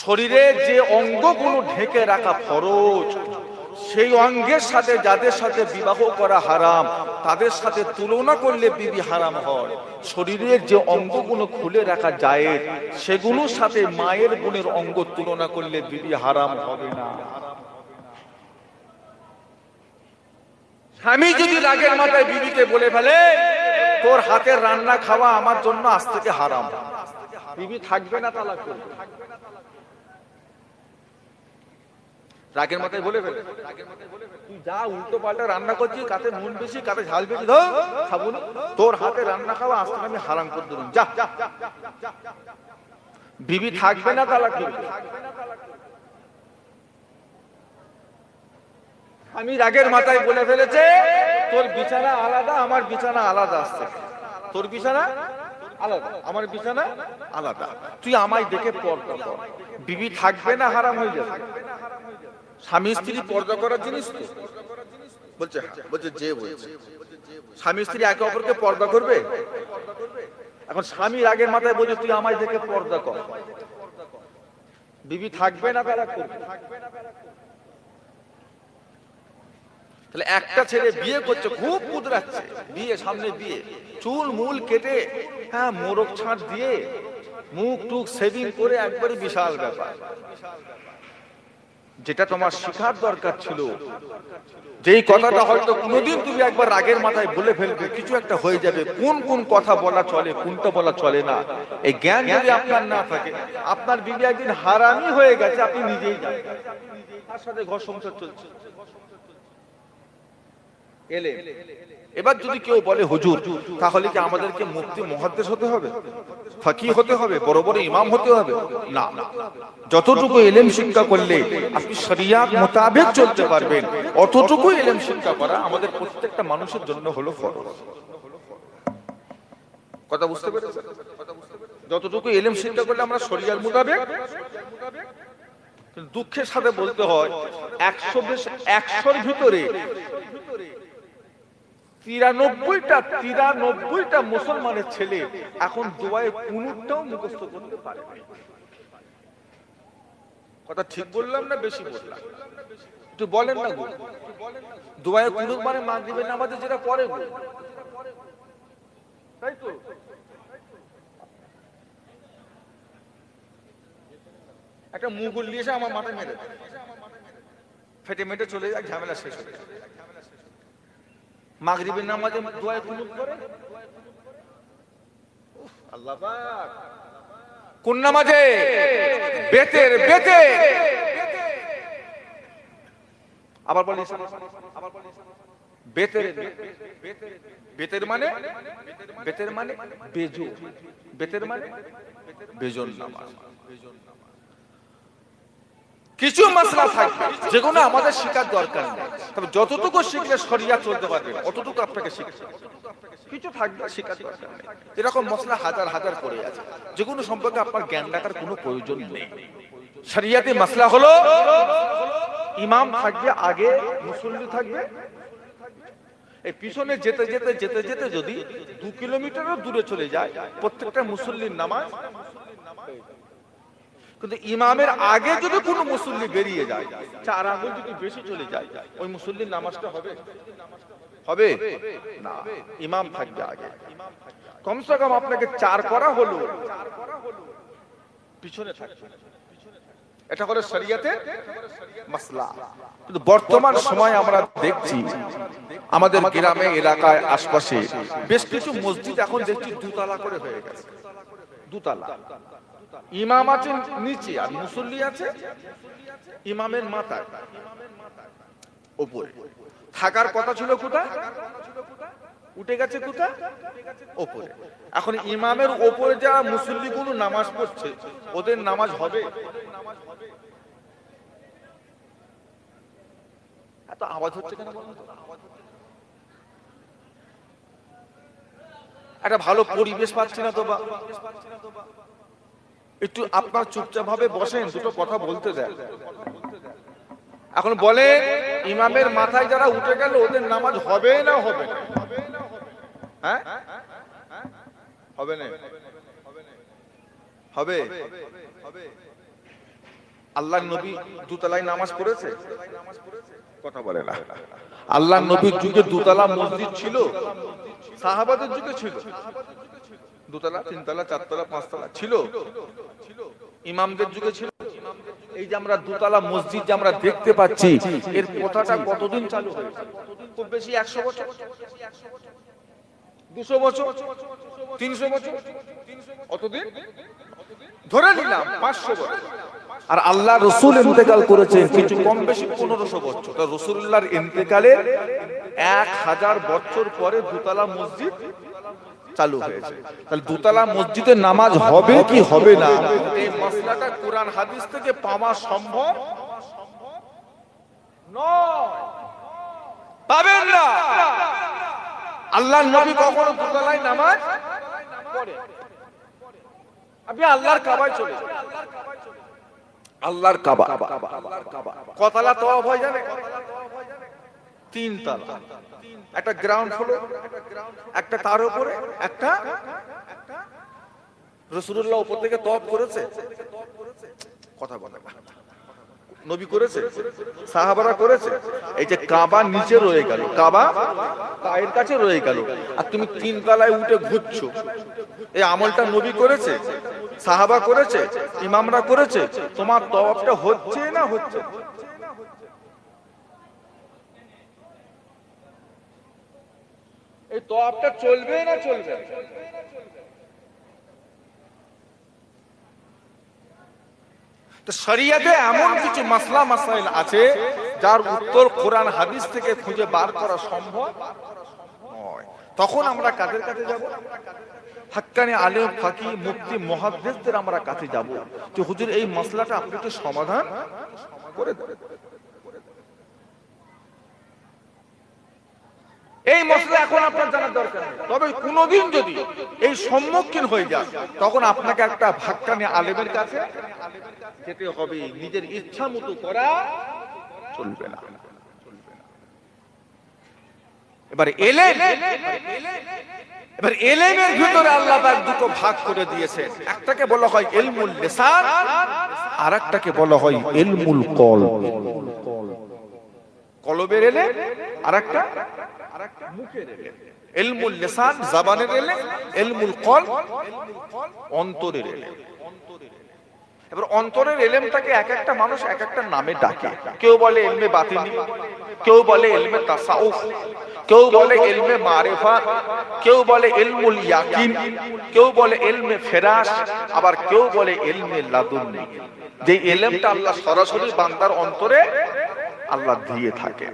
শরীরে যে অঙ্গগুলো ঢেকে রাখা ফরজ, সেই অঙ্গের সাথে যাদের সাথে বিবাহ করা হারাম, তাদের সাথে তুলনা করলে বিবি হারাম হয়। শরীরের যে অঙ্গগুলো খুলে রাখা জায়েজ, সেগুলোর সাথে মায়ের বোনের অঙ্গ তুলনা করলে বিবি হারাম হবে না। স্বামী যদি রাগের মাথায় বিবিকে বলে ফেলে, তোর হাতের রান্না খাওয়া আমার জন্য আজ থেকে হারাম, বিবি থাকবে না, তালাক করবে। রাগের মাথায় বলে ফেলে, তুই যা উল্টো পাল্টা রান্না করছিস, কাতে নুন বেশি কাতে ঝাল বেশি, খাবো না, তোর হাতে রান্না খাওয়া আজ থেকে আমি হারাম করে দিলাম, যা। বিবি থাকবে না, তালাক করবে। আমি রাগের মাথায় বলে ফেলেছে, তোর বিছানা আলাদা, আমার বিছানা আলাদা আসছে, তোর বিছানা আলাদা, আমার বিছানা আলাদা, তুই আমায় দেখে পর্দা কর। বিবি থাকবে না, হারাম হয়ে যাবে। স্বামী স্ত্রী পর্দা করার জিনিস তো বলছে, যে বলছে স্বামী স্ত্রী একে অপরকে পর্দা করবে। এখন স্বামী রাগের মাথায় বলছে, তুই আমায় দেখে পর্দা কর, বিবি থাকবে না, তালাক করবে। তাহলে একটা ছেলে বিয়ে করছে, খুব কুদরাচ্ছে, বিয়ে সামনে বিয়ে, চুল মূল কেটে, হ্যাঁ মোরগ ছাঁট দিয়ে, মুখ টুক সেভিং করে, একবারে বিশাল ব্যাপার। যেটা তোমার শেখার দরকার ছিল, যেই কথাটা হয়তো কোনোদিন তুমি একবার রাগের মাথায় বলে ফেলবে, কিছু একটা হয়ে যাবে, কোন কোন কথা বলা চলে, কোনটা বলা চলে না, এই জ্ঞান যদি আপনার না থাকে, আপনার বিবি একদিন হারামি হয়ে গেছে, আপনি নিজেই জানেন, তার সাথে ঘর সংসার চলছে। এবার যদি কেউ বলে, হুজুর তাহলে কি আমাদেরকে মুফতি মুহাদ্দিস হতে হবে, ফাকিহ হতে হবে, বড় বড় ইমাম হতে হবে? না, যতটুকু ইলম শিক্ষা করলে আপনি শরিয়াত মোতাবেক চলতে পারবেন, অতটুকু ইলম শিক্ষা করা আমাদের প্রত্যেকটা মানুষের জন্য হলো ফরজ। কথা বুঝতে পেরেছেন? যতটুকু ইলম শিক্ষা করলে আমরা শরিয়াত মোতাবেক। দুঃখের সাথে বলতে হয়, 100-র ভিতরে 93টা মুসলমানের ছেলে এখন দোয়ায়ে কুনুতটাও মুখস্থ করতে পারে না। কথা ঠিক বললাম না বেশি বললাম? একটু বলেন না গো। দোয়ায়ে কুনুত মানে মাগরিবের নামাজে যেটা পড়ে গো, তাই তো? একটা মুগুল নিয়ে এসে আমার মাথায় মেরে দেয়, ফেটে মেটে চলে যায়, ঝামেলা শেষ হয়ে যায়। মাগরিবের নামাজে দোয়ায়ে কুনুত করে, আল্লাহ পাক। কোন নামাজে? বেতের। আবার বলি, বেতের মানে বেজো, বেতের মানে বেজোর নামাজ। কিছু মাসলা থাকবে যেগুলো আমাদের শিখার দরকার নেই, তবে যতটুকু শিখলে শরিয়াত চলতে পারবে অতটুকু আপনাকে শিখতে হবে। কিছু থাকবে শিখার দরকার নেই, এরকম মসলা হাজার হাজার পড়ে আছে যেগুলো সম্পর্কে আপনার জ্ঞান রাখার কোনো প্রয়োজন নেই। শরিয়াতে মাসলা হলো, ইমাম থাকবে আগে, মুসল্লি থাকবে এই পিছনে। যেতে যদি 2 কিলোমিটারও দূরে চলে যায়, প্রত্যেকটা মুসল্লির নামাজ। কিন্তু ইমামের আগে যদি কোনো মুসল্লি বেরিয়ে যায়, 4 আঙ্গুল যদি বেশি চলে যায়, ওই মুসল্লির নামাজটা হবে না। ইমাম থাকবে আগে, কমসে কম আপনাকে 4 করা হলো পিছনে থাকবে। এটা হলো শরিয়াতের মাসলা। কিন্তু বর্তমান সময় আমরা দেখছি আমাদের গ্রামে এলাকায় আশপাশে বেশ কিছু মসজিদ এখন দেখছি 2 তলা করে হয়ে গেছে। 2 তলা, ইমাম আছে নিচে আর মুসল্লি আছে ইমামের মাথায় উপরে। থাকার কথা ছিল কোথায়? উঠে গেছে কোথায়? উপরে। এখন ইমামের উপরে যারা মুসল্লিগুলো নামাজ পড়ছে, ওদের নামাজ হবে? এত আওয়াজ হচ্ছে কেন বলুন তো? একটা ভালো পরিবেশ পাচ্ছি না তো। বা একটু আপনার চুপচাপ ভাবে বসেন, দুটো কথা বলতে দেন। এখন বলে ইমামের মাথায় যারা উঠে গেল ওদের নামাজ হবে না হবে না? হ্যাঁ, হবে না? হবে। আল্লাহ নবী দুতলায় নামাজ পড়েছে? কথা বলে না। আল্লাহ নবীর যুগে দুতলা মসজিদ ছিল? সাহাবাদের যুগে ছিল? দুতলা, তিনতলা, চারতলা, পাঁচতলা ছিল? ইমামদের যুগে ছিল? এই যে আমরা দুতলা মসজিদ যে আমরা দেখতে পাচ্ছি, এর কথাটা কতদিন চালু হয়েছে? খুব বেশি 100 বছর, 200 বছর, 300 বছর, অতদিন ধরে নিলাম 500 বছর। আর আল্লাহ রসুল ইন্তেকাল করেছেন কিছু কম বেশি 1500 বছর। তো রসুল্লাহর ইন্তেকালের 1000 বছর পরে দুতলা মসজিদ চালু হয়েছে। তাহলে দুতলা মসজিদে নামাজ হবে কি হবে না, এই মাসলাটা কোরআন হাদিস থেকে পাওয়া সম্ভব নয়, পাবেন না। আল্লাহর নবী কখনো দুতলায় নামাজ পড়ে? আপনি আল্লাহর কাবায় চলে যান, আল্লাহর কাবা কতলা তওয়াফ হয় জানেন? 3 তলা, একটা গ্রাউন্ড ফ্লোর, একটা তার উপরে, একটা রাসূলুল্লাহ উপর থেকে তওয়াফ করেছে? কথা বলে না। নবী করেছে? সাহাবারা করেছে? এই যে কাবা নিচে রয়ে গেল, কাবা পায়ের কাছে রয়ে গেল, আর তুমি 3 তলায় উঠে ঘুরছো, এই আমলটা নবী করেছে? সাহাবা করেছে? ইমামরা করেছে? তোমার তওয়াফটা হচ্ছে না হচ্ছে? এই তওয়াফটা চলবে না চলবে? তো শরীয়তে এমন কিছু মাসলা মাসাইল আছে যার উত্তর কোরআন হাদিস থেকে খুঁজে বার করা সম্ভব নয়। তখন আমরা কাদের কাছে যাব? হাক্কানি আলেম, ফাকি, মুফতি, মুহাদ্দিসদের আমরা কাছে যাব যে হুজুর এই মাসলাটা আপনি একটু সমাধান করে দেন। এই মসলা এখন আপনার জানার দরকার নেই, তবে কোনদিন যদি এই সম্মুখীন হয়ে যায় তখন আপনাকে একটা হাক্কানি আলেমের কাছে যেতে হবে। নিজের ইচ্ছা মতো করা চলবে না। এবার এলেমের ভিতরে আল্লাহ পাক দুটো ভাগ করে দিয়েছেন। একটাকে বলা হয় ইলমুল লিসান, আর একটাকে বলা হয় ইলমুল কলব। কলবের এলেম, আর একটা মুখের এলেম। ইলমুল লিসান জবানের এলেম, ইলমুল কলব অন্তরের এলেম। এবার অন্তরের এলেমটাকে এক একটা মানুষ এক একটা নামে ডাকে। কেউ বলে ইলমে বাতিনি, কেউ বলে ইলমে তাসাউফ, কেউ বলে ইলমে মারিফা, কেউ বলে ইলমুল ইয়াকিন, কেউ বলে ইলমে ফিরাস, আবার কেউ বলে ইলমে লাদুন্নি। যে ইলমটা আল্লাহ সরাসরি বান্দার অন্তরে আল্লাহ দিয়ে থাকে।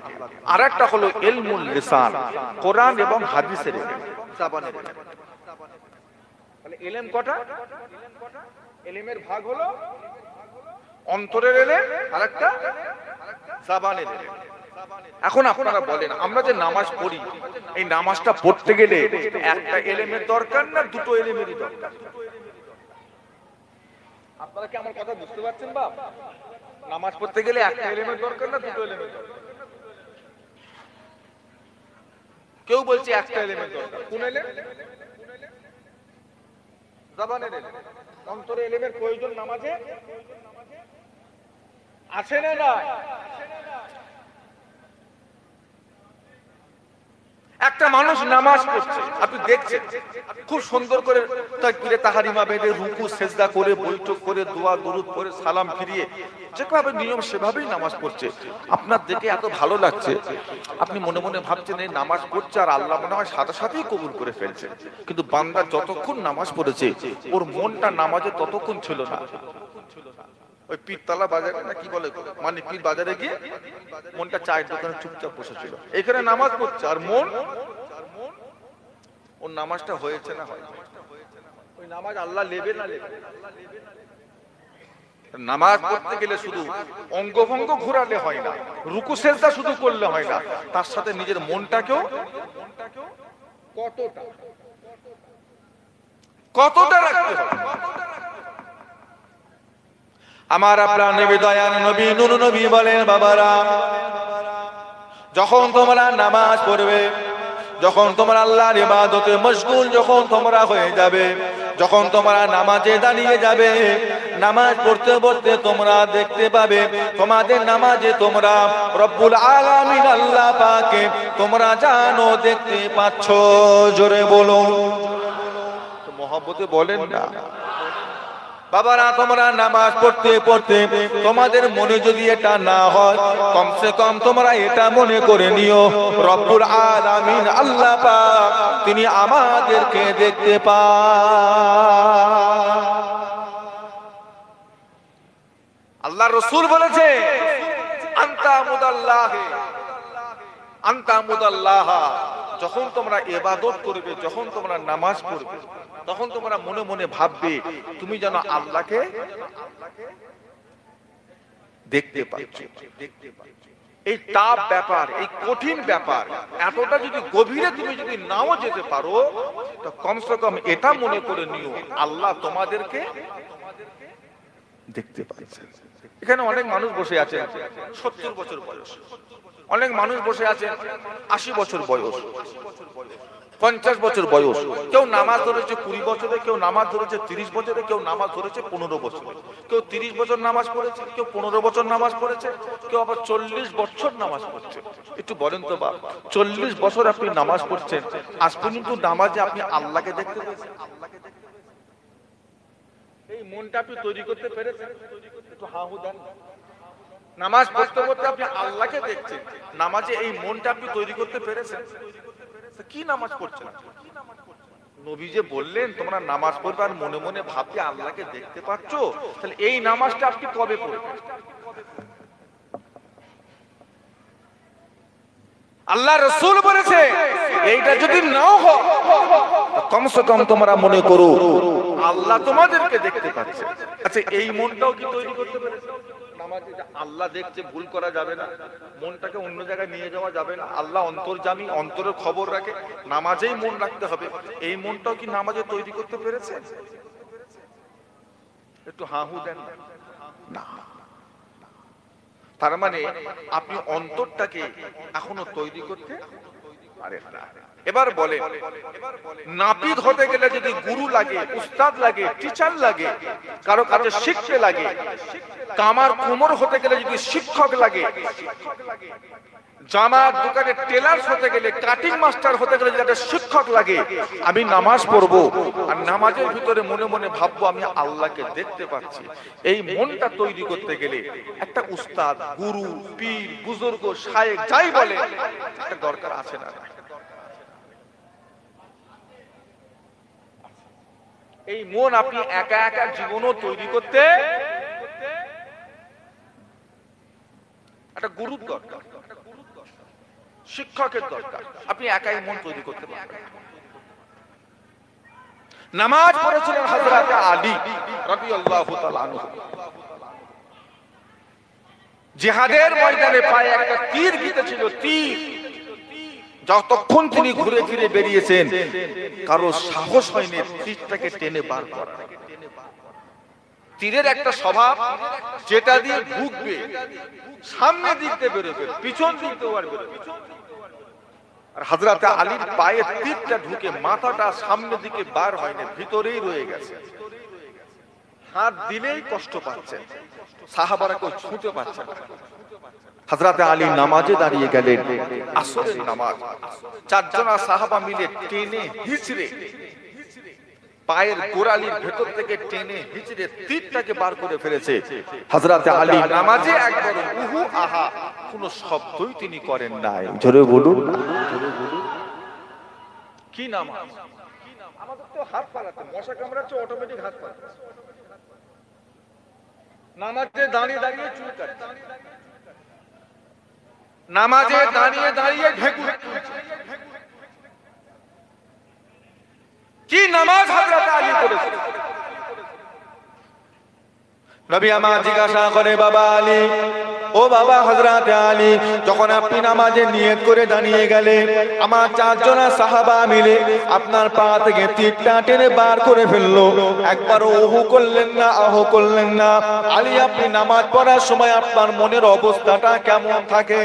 আর একটা হলো ইলমুল লিসান, কোরআন এবং হাদিসের ইলম, জবানের ইলম। তাহলে ইলম কটা? ইলমের ভাগ হলো অন্তরের ইলম, আর একটা জবানের ইলম। এখন আপনারা বলেন, আমরা যে নামাজ পড়ি, এই নামাজটা পড়তে গেলে একটা ইলমের দরকার না দুটো ইলমেরই দরকার? আপনারা কি আমার কথা বুঝতে পারছেন বাপ? নামাজ পড়তে গেলে একটা ইলমের দরকার না দুটো ইলমের দরকার? কেউ বলছে একটা ইলমের দরকার। কোন ইলম? জবানের ইলম। অন্তরের ইলমের প্রয়োজন নামাজে আছে না না? একটা মানুষ নামাজ পড়ছে, আপনি দেখছেন খুব সুন্দর করে তাকবীরে তাহরিমা বেঁধে রুকু সেজদা করে বৈঠক করে দোয়া দরুদ পড়ে সালাম ফিরিয়ে যেভাবে নিয়ম সেভাবেই নামাজ পড়ছে। আপনার দেখে এত ভালো লাগছে, আপনি মনে মনে ভাবছেন এই নামাজ পড়ছে আর আল্লাহ মনে হয় সাথে সাথেই কবুল করে ফেলছে। কিন্তু বান্দা যতক্ষণ নামাজ পড়েছে ওর মনটা নামাজে ততক্ষণ ছিল না। ওই পীরতলা বাজারে না কি বলে, মানে পীর বাজারে গিয়ে মনটা চায়ের দোকানে চুপচাপ বসেছিল, এখানে নামাজ পড়ছে আর মন, ওর নামাজটা হয়েছে না হয়? ওই নামাজ আল্লাহ নেবে না নেবে? নামাজ পড়তে গেলে শুধু অঙ্গভঙ্গ ঘোরালে হয় না, রুকু সেজদা শুধু করলে হয় না, তার সাথে নিজের মনটাকেও কতটা রাখতে হবে। আমার আপনার নবী দয়ার নবী নূর নবী বলেন, বাবারা যখন তোমরা নামাজ পড়বে, যখন তোমরা আল্লাহর ইবাদতে মশগুল যখন তোমরা হয়ে যাবে, যখন তোমরা নামাজে দাঁড়িয়ে যাবে, নামাজ পড়তে পড়তে তোমরা দেখতে পাবে তোমাদের নামাজে তোমরা রব্বুল আলামিন আল্লাহ পাককে তোমরা জানো, দেখতে পাচ্ছ। জোরে বলো, মহব্বতে বলেন না বাবারা। তোমরা নামাজ পড়তে পড়তে তোমাদের মনে যদি এটা না হয়, কমসে কম তোমরা এটা মনে করে নিও রব্বুল আলামিন আল্লাহ পাক তিনি আমাদেরকে দেখতে পান। আল্লাহ রাসূল বলেছে আনতা মুদাল্লাহ, আনতা মুদাল্লাহ। যখন তোমরা ইবাদত করবে, যখন তোমরা নামাজ পড়বে, তখন তোমরা মনে মনে ভাববে তুমি যেন আল্লাহকে দেখতে পাচ্ছ। এই টাফ ব্যাপার, এই কঠিন ব্যাপার, এতটা যদি গভীরে তুমি যদি নাও যেতে পারো, তো কমসে কম এটা মনে করে নিও আল্লাহ তোমাদেরকে দেখতে পাচ্ছেন। এখানে অনেক মানুষ বসে আছে 70 বছর বয়স, অনেক মানুষ বসে আছে 80 বছর বয়স, 50 বছর বয়স। কেউ নামাজ ধরেছে 20 বছরে, কেউ নামাজ ধরেছে 30 বছরে, কেউ নামাজ ধরেছে 15 বছরে, কেউ 30 বছর নামাজ পড়েছে, কেউ 15 বছর নামাজ পড়েছে, কেউ আবার 40 বছর নামাজ পড়ছে। একটু বলেন তো বাপ, 40 বছর আপনি নামাজ পড়ছেন, আজ পর্যন্ত নামাজে আপনি আল্লাহকে দেখতে পেয়েছেন? এই মনটা আপনি তৈরি করতে পেরেছেন? একটু হাহু দেন। নামাজ পড়তে পড়তে আপনি আল্লাহকে দেখছেন, নামাজে এই মনটা আপনি তৈরি করতে পেরেছেন? কি নামাজ পড়ছেন? নবী যে বললেন তোমরা নামাজ পড়বে আর মনে মনে ভাববে আল্লাহকে দেখতে পাচ্ছ, তাহলে এই নামাজটা আপনি কবে পড়বেন? আল্লাহ রাসূল বলেছে এইটা যদি নাও হয়, কমসে কম তোমরা মনে করো আল্লাহ তোমাদেরকে দেখতে পাচ্ছে। আচ্ছা, এই মনটাও কি তৈরি করতে পেরেছে? নামাজে আল্লাহ দেখছে, ভুল করা যাবে না, মনটাকে অন্য জায়গায় নিয়ে যাওয়া যাবে না। আল্লাহ অন্তর্যামী, অন্তরের খবর রাখে, নামাজেই মন রাখতে হবে। এই মনটাও কি নামাজে তৈরি করতে পেরেছে? একটু হাহু দেন না। তার মানে আপনি অন্তরটাকে এখনো তৈরি করতে পারেন না। এবার বলে, নাপিত হতে গেলে যদি গুরু লাগে, উস্তাদ লাগে, টিচার লাগে, কারো কাছে শিখতে লাগে, কামার কুমোর হতে গেলে যদি শিক্ষক লাগে, জামার দোকানে টেলার হতে গেলে, কাটিং মাস্টার হতে গেলে যাতে শিক্ষক লাগে, আমি নামাজ পড়বো আর নামাজের ভিতরে মনে মনে ভাববো আমি আল্লাহকে দেখতে পাচ্ছি, এই মনটা তৈরি করতে গেলে একটা উস্তাদ, গুরু, পীর, বুজুর্গ, শায়েখ যাই বলে একটা দরকার আছে না? এই মন আপনি একা একা জীবনও তৈরি করতে একটা গুরুর দরকার, শিক্ষকের দরকার। আপনি একাই মন তৈরি করতে পারবেন। নামাজ পড়েছিলেন হযরত আলী রাদিয়াল্লাহু তাআলা আনহু। জিহাদের ময়দানে পায়ে একটা তীর গিয়েছিল, তীর। যতক্ষণ তিনি ঘুরে ফিরে বেরিয়েছেন, কারো সাহস হয়নি তীরটাকে টেনে বার করা। তীরের একটা স্বভাব, যেটা দিয়ে ঢুকবে সামনে দিক দিয়ে বেরোবে, পিছন দিক দিয়ে বেরোবে। আর হযরত আলীর পায়ে তীরটা ঢুকে মাথাটা সামনের দিকে বার হয়নি, ভিতরেই রয়ে গেছে। হাত দিলেই কষ্ট পাচ্ছেন, সাহাবারা কেউ ছুঁতে পারছে না। হযরত আলী নামাজে দাঁড়িয়ে গেলেন, আসরের নামাজ। চারজন সাহাবা মিলে টেনে হিচড়ে পায়ের গোড়ালির ভেতর থেকে টেনে হিচড়ে তীরটাকে বার করে ফেলেছে। হযরত আলী নামাজে একবার উহু আহা কোনো শব্দই তিনি করেন নাই। জোরে বলুন, কি নামাজ? আমাদের তো হাত পালাতে, মশা কামড়াচ্ছে অটোমেটিক হাত পালাতে। নামাজে দাঁড়িয়ে দাঁড়িয়ে চুল কাটছে, নামাজে দাঁড়িয়ে দাঁড়িয়ে ঢেকুর তুলছে। কি নামাজ হযরত আলী পড়েছে? নবী আমার জিজ্ঞাসা করে, বাবা আলী, ও বাবা হযরত আলী, যখন আপনি নামাজে নিয়ত করে দাঁড়িয়ে গেলেন, আমার চারজন সাহাবা মিলে আপনার পা থেকে তীরটা টেনে বার করে ফেললো, একবার ওহু করলেন না, আহ করলেন না। আলী, আপনি নামাজ পড়ার সময় আপনার মনের অবস্থাটা কেমন থাকে?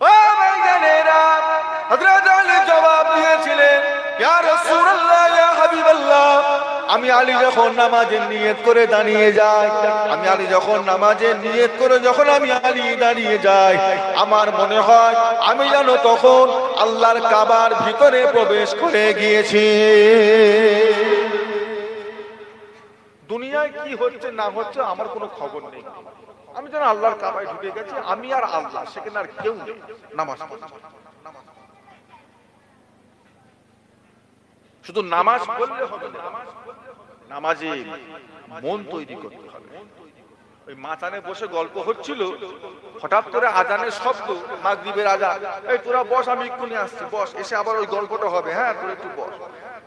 ও ভাইজানেরা, হযরত আলী জবাব দিয়েছিলেন, ইয়া রাসূলুল্লাহ, ইয়া হাবিবাল্লাহ, আমি আলী যখন নামাজের নিয়ত করে দাঁড়িয়ে যাই, আমি আলী যখন নামাজের নিয়ত করে যখন আমি আলী দাঁড়িয়ে যাই, আমার মনে হয় আমি যেন তখন আল্লাহর কাবার ভিতরে প্রবেশ করে গিয়েছি। দুনিয়ায় কি হচ্ছে না হচ্ছে আমার কোনো খবর নেই, আমি যেন আল্লাহর কাবায় ঢুকে গেছি, আমি আর আল্লাহ, সেখানে আর কেউ নেই। নামাজ শুধু নামাজ পড়লে হবে না, নামাজে মন তৈরি করতে হবে। ওই মাথানে বসে গল্প হচ্ছিল, হঠাৎ করে আজানের শব্দ, মাগরিবের আজান, এই তোরা বস, আমি এক্ষুনি আসছি, বস। এসে আবার ওই গল্পটা হবে, হ্যাঁ তোরা একটু বস।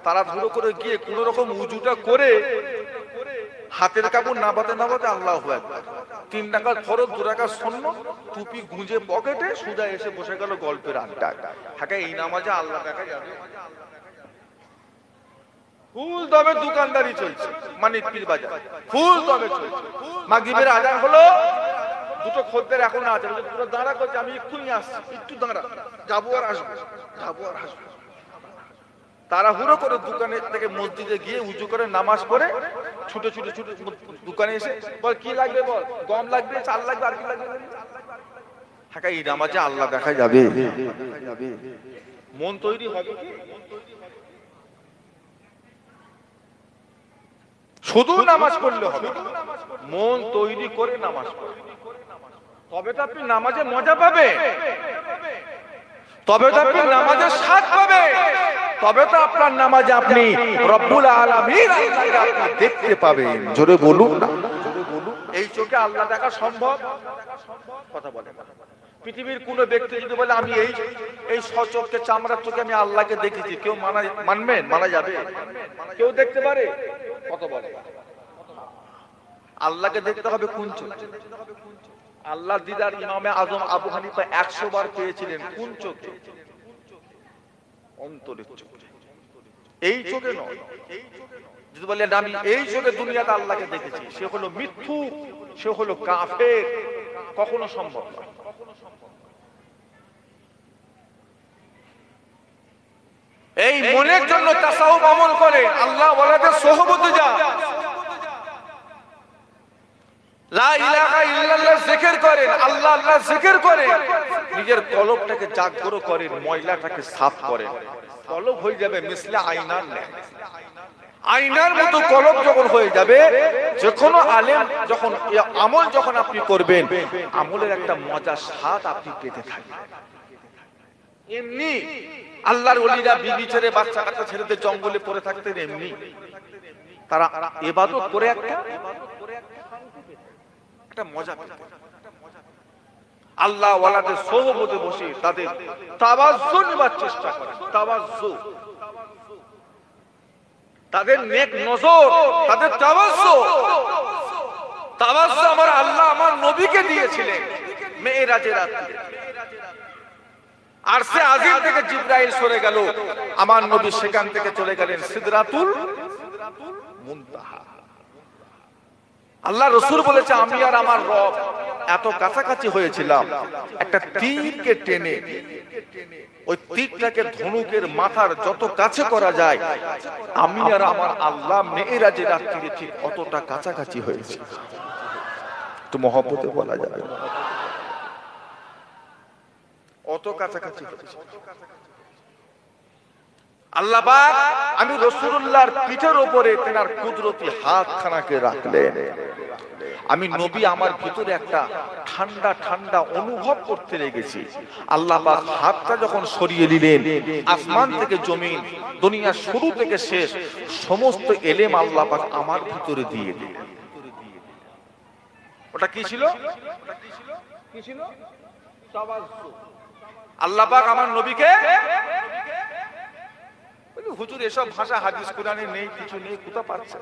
তারা ধুলো করে গিয়ে কোন রকম উজুটা করে হাতের কাপড় নাবাতে নাবাতে আল্লাহু আকবার, 3 টাকার খরচ, 2 টাকা শূন্য, টুপি গুঁজে পকেটে, সুজা এসে বসে গেল গল্পের আড্ডা। হাঁকা এই নামাজে আল্লাহ দেখা যাবে? ফুল দমে দোকানদারি চলছে, মানিক পীর বাজার ফুল দমে চলছে। মাগরিবের আজান হলো, দুটো খদ্দের এখন আছে, পুরো দাঁড়া করছে, আমি এক্ষুনি আসছি, একটু দাঁড়া, যাবো আর আসবো, যাবো আর আসবো। তারা হুড়ো করে দোকানের থেকে মসজিদে গিয়ে উজু করে নামাজ পড়ে ছুটে ছুটে ছুটে দোকানে এসে বল, কি লাগবে বল, গম লাগবে, চাল লাগবে, আর কি লাগবে? হাঁকা এই নামাজে আল্লাহ দেখা যাবে? মন তৈরি হবে কি? শুধু নামাজ পড়লে হবে, মন তৈরি করে নামাজ পড়বে, তবে তো আপনি নামাজে মজা পাবে, তবে তো আপনি নামাজে স্বাদ পাবে, তবে তো আপনার নামাজে আপনি রব্বুল আলামিন আল্লাহকে দেখতে পাবেন। জোরে বলুন না। এই চোখে আল্লাহ দেখা সম্ভব? কথা বলেন। পৃথিবীর কোন ব্যক্তি যদি বলে আমি এই সচক্ষে চামড়ার চোখে আমি আল্লাহকে দেখেছি, কেউ মানবেন? মানা যাবে? কেউ দেখতে পারে? কত বলে? আল্লাহকে দেখতে হবে কোন চোখে? আল্লাহ দিদার ইমামে আজম আবু হানিফা 100 বার পেয়েছিলেন, কোন চোখে? অন্তরের চোখে, এই চোখে নয়। যদি বলে আমি এই চোখে দুনিয়াতে আল্লাহকে দেখেছি, সে হলো মিথ্যুক, সে হলো কাফের, কখনো সম্ভব নয়। এই মনের জন্য তাসাউফ আমল করে, আল্লাহ ওয়ালাদের সোহবতে যা, লা ইলাহা ইল্লাল্লাহ জিকির করেন, আল্লাহ আল্লাহ জিকির করেন, নিজের কলবটাকে জাগ্রত করেন, ময়লাটাকে সাফ করেন, কলব হয়ে যাবে মিসলে আয়নার ন্যায়। আয়নার মতো কলব যখন হয়ে যাবে, যে কোনো আলেম যখন আমল যখন আপনি করবেন, আমলের একটা মজা স্বাদ আপনি পেতে থাকবেন। এমনি আল্লাহর ওলিরা বিবি ছেড়ে, বাচ্চা কাচ্চা ছেড়ে জঙ্গলে পড়ে থাকতেন, এমনি তারা ইবাদত করে একটা মজা পেতেন। আল্লাহ ওয়ালাদের সোহবতে বসে তাদের তাওয়াজ্জু নেবার চেষ্টা করেন, তাওয়াজ্জু, তাদের নেক নজর, তাদের তাওয়াজ্জু আমার আল্লাহ আমার নবীকে দিয়েছিলেন মেরাজের রাতে। আরশে আজিম থেকে জিবরাইল সরে গেল, আমার নবী সেখান থেকে চলে গেলেন সিদরাতুল মুনতাহা। আল্লাহ রাসূল বলেছে, আমি আর আমার রব এত কাছাকাছি হয়েছিলাম, একটা তীরকে টেনে ওই তীরটাকে ধনুকের মাথার যত কাছে করা যায়, আমি আর আমার আল্লাহ মেরাজের রাতে ঠিক অতটা কাছাকাছি হয়েছে। তো মহব্বতে বলা যাবে অত কাছাকাছি হয়েছে। আল্লাহ পাক আমি রাসূলুল্লাহর পিঠের উপরে তেনার কুদরতি হাতখানাকে রাখলেন। আমি নবী আমার ভিতরে একটা ঠান্ডা ঠান্ডা অনুভব করতে লেগেছি। আল্লাহ পাক হাতটা যখন সরিয়ে দিলেন, আসমান থেকে জমিন, দুনিয়ার শুরু থেকে শেষ সমস্ত এলেম আল্লাহ পাক আমার ভিতরে দিয়ে দিলেন। ওটা কি ছিল? কি ছিল? তাওয়াজ্জু। আল্লাহ পাক আমার নবীকে, হুজুর এসব ভাষা হাদিস কোরআনে নেই, কিছু নেই, কোথা পাচ্ছে?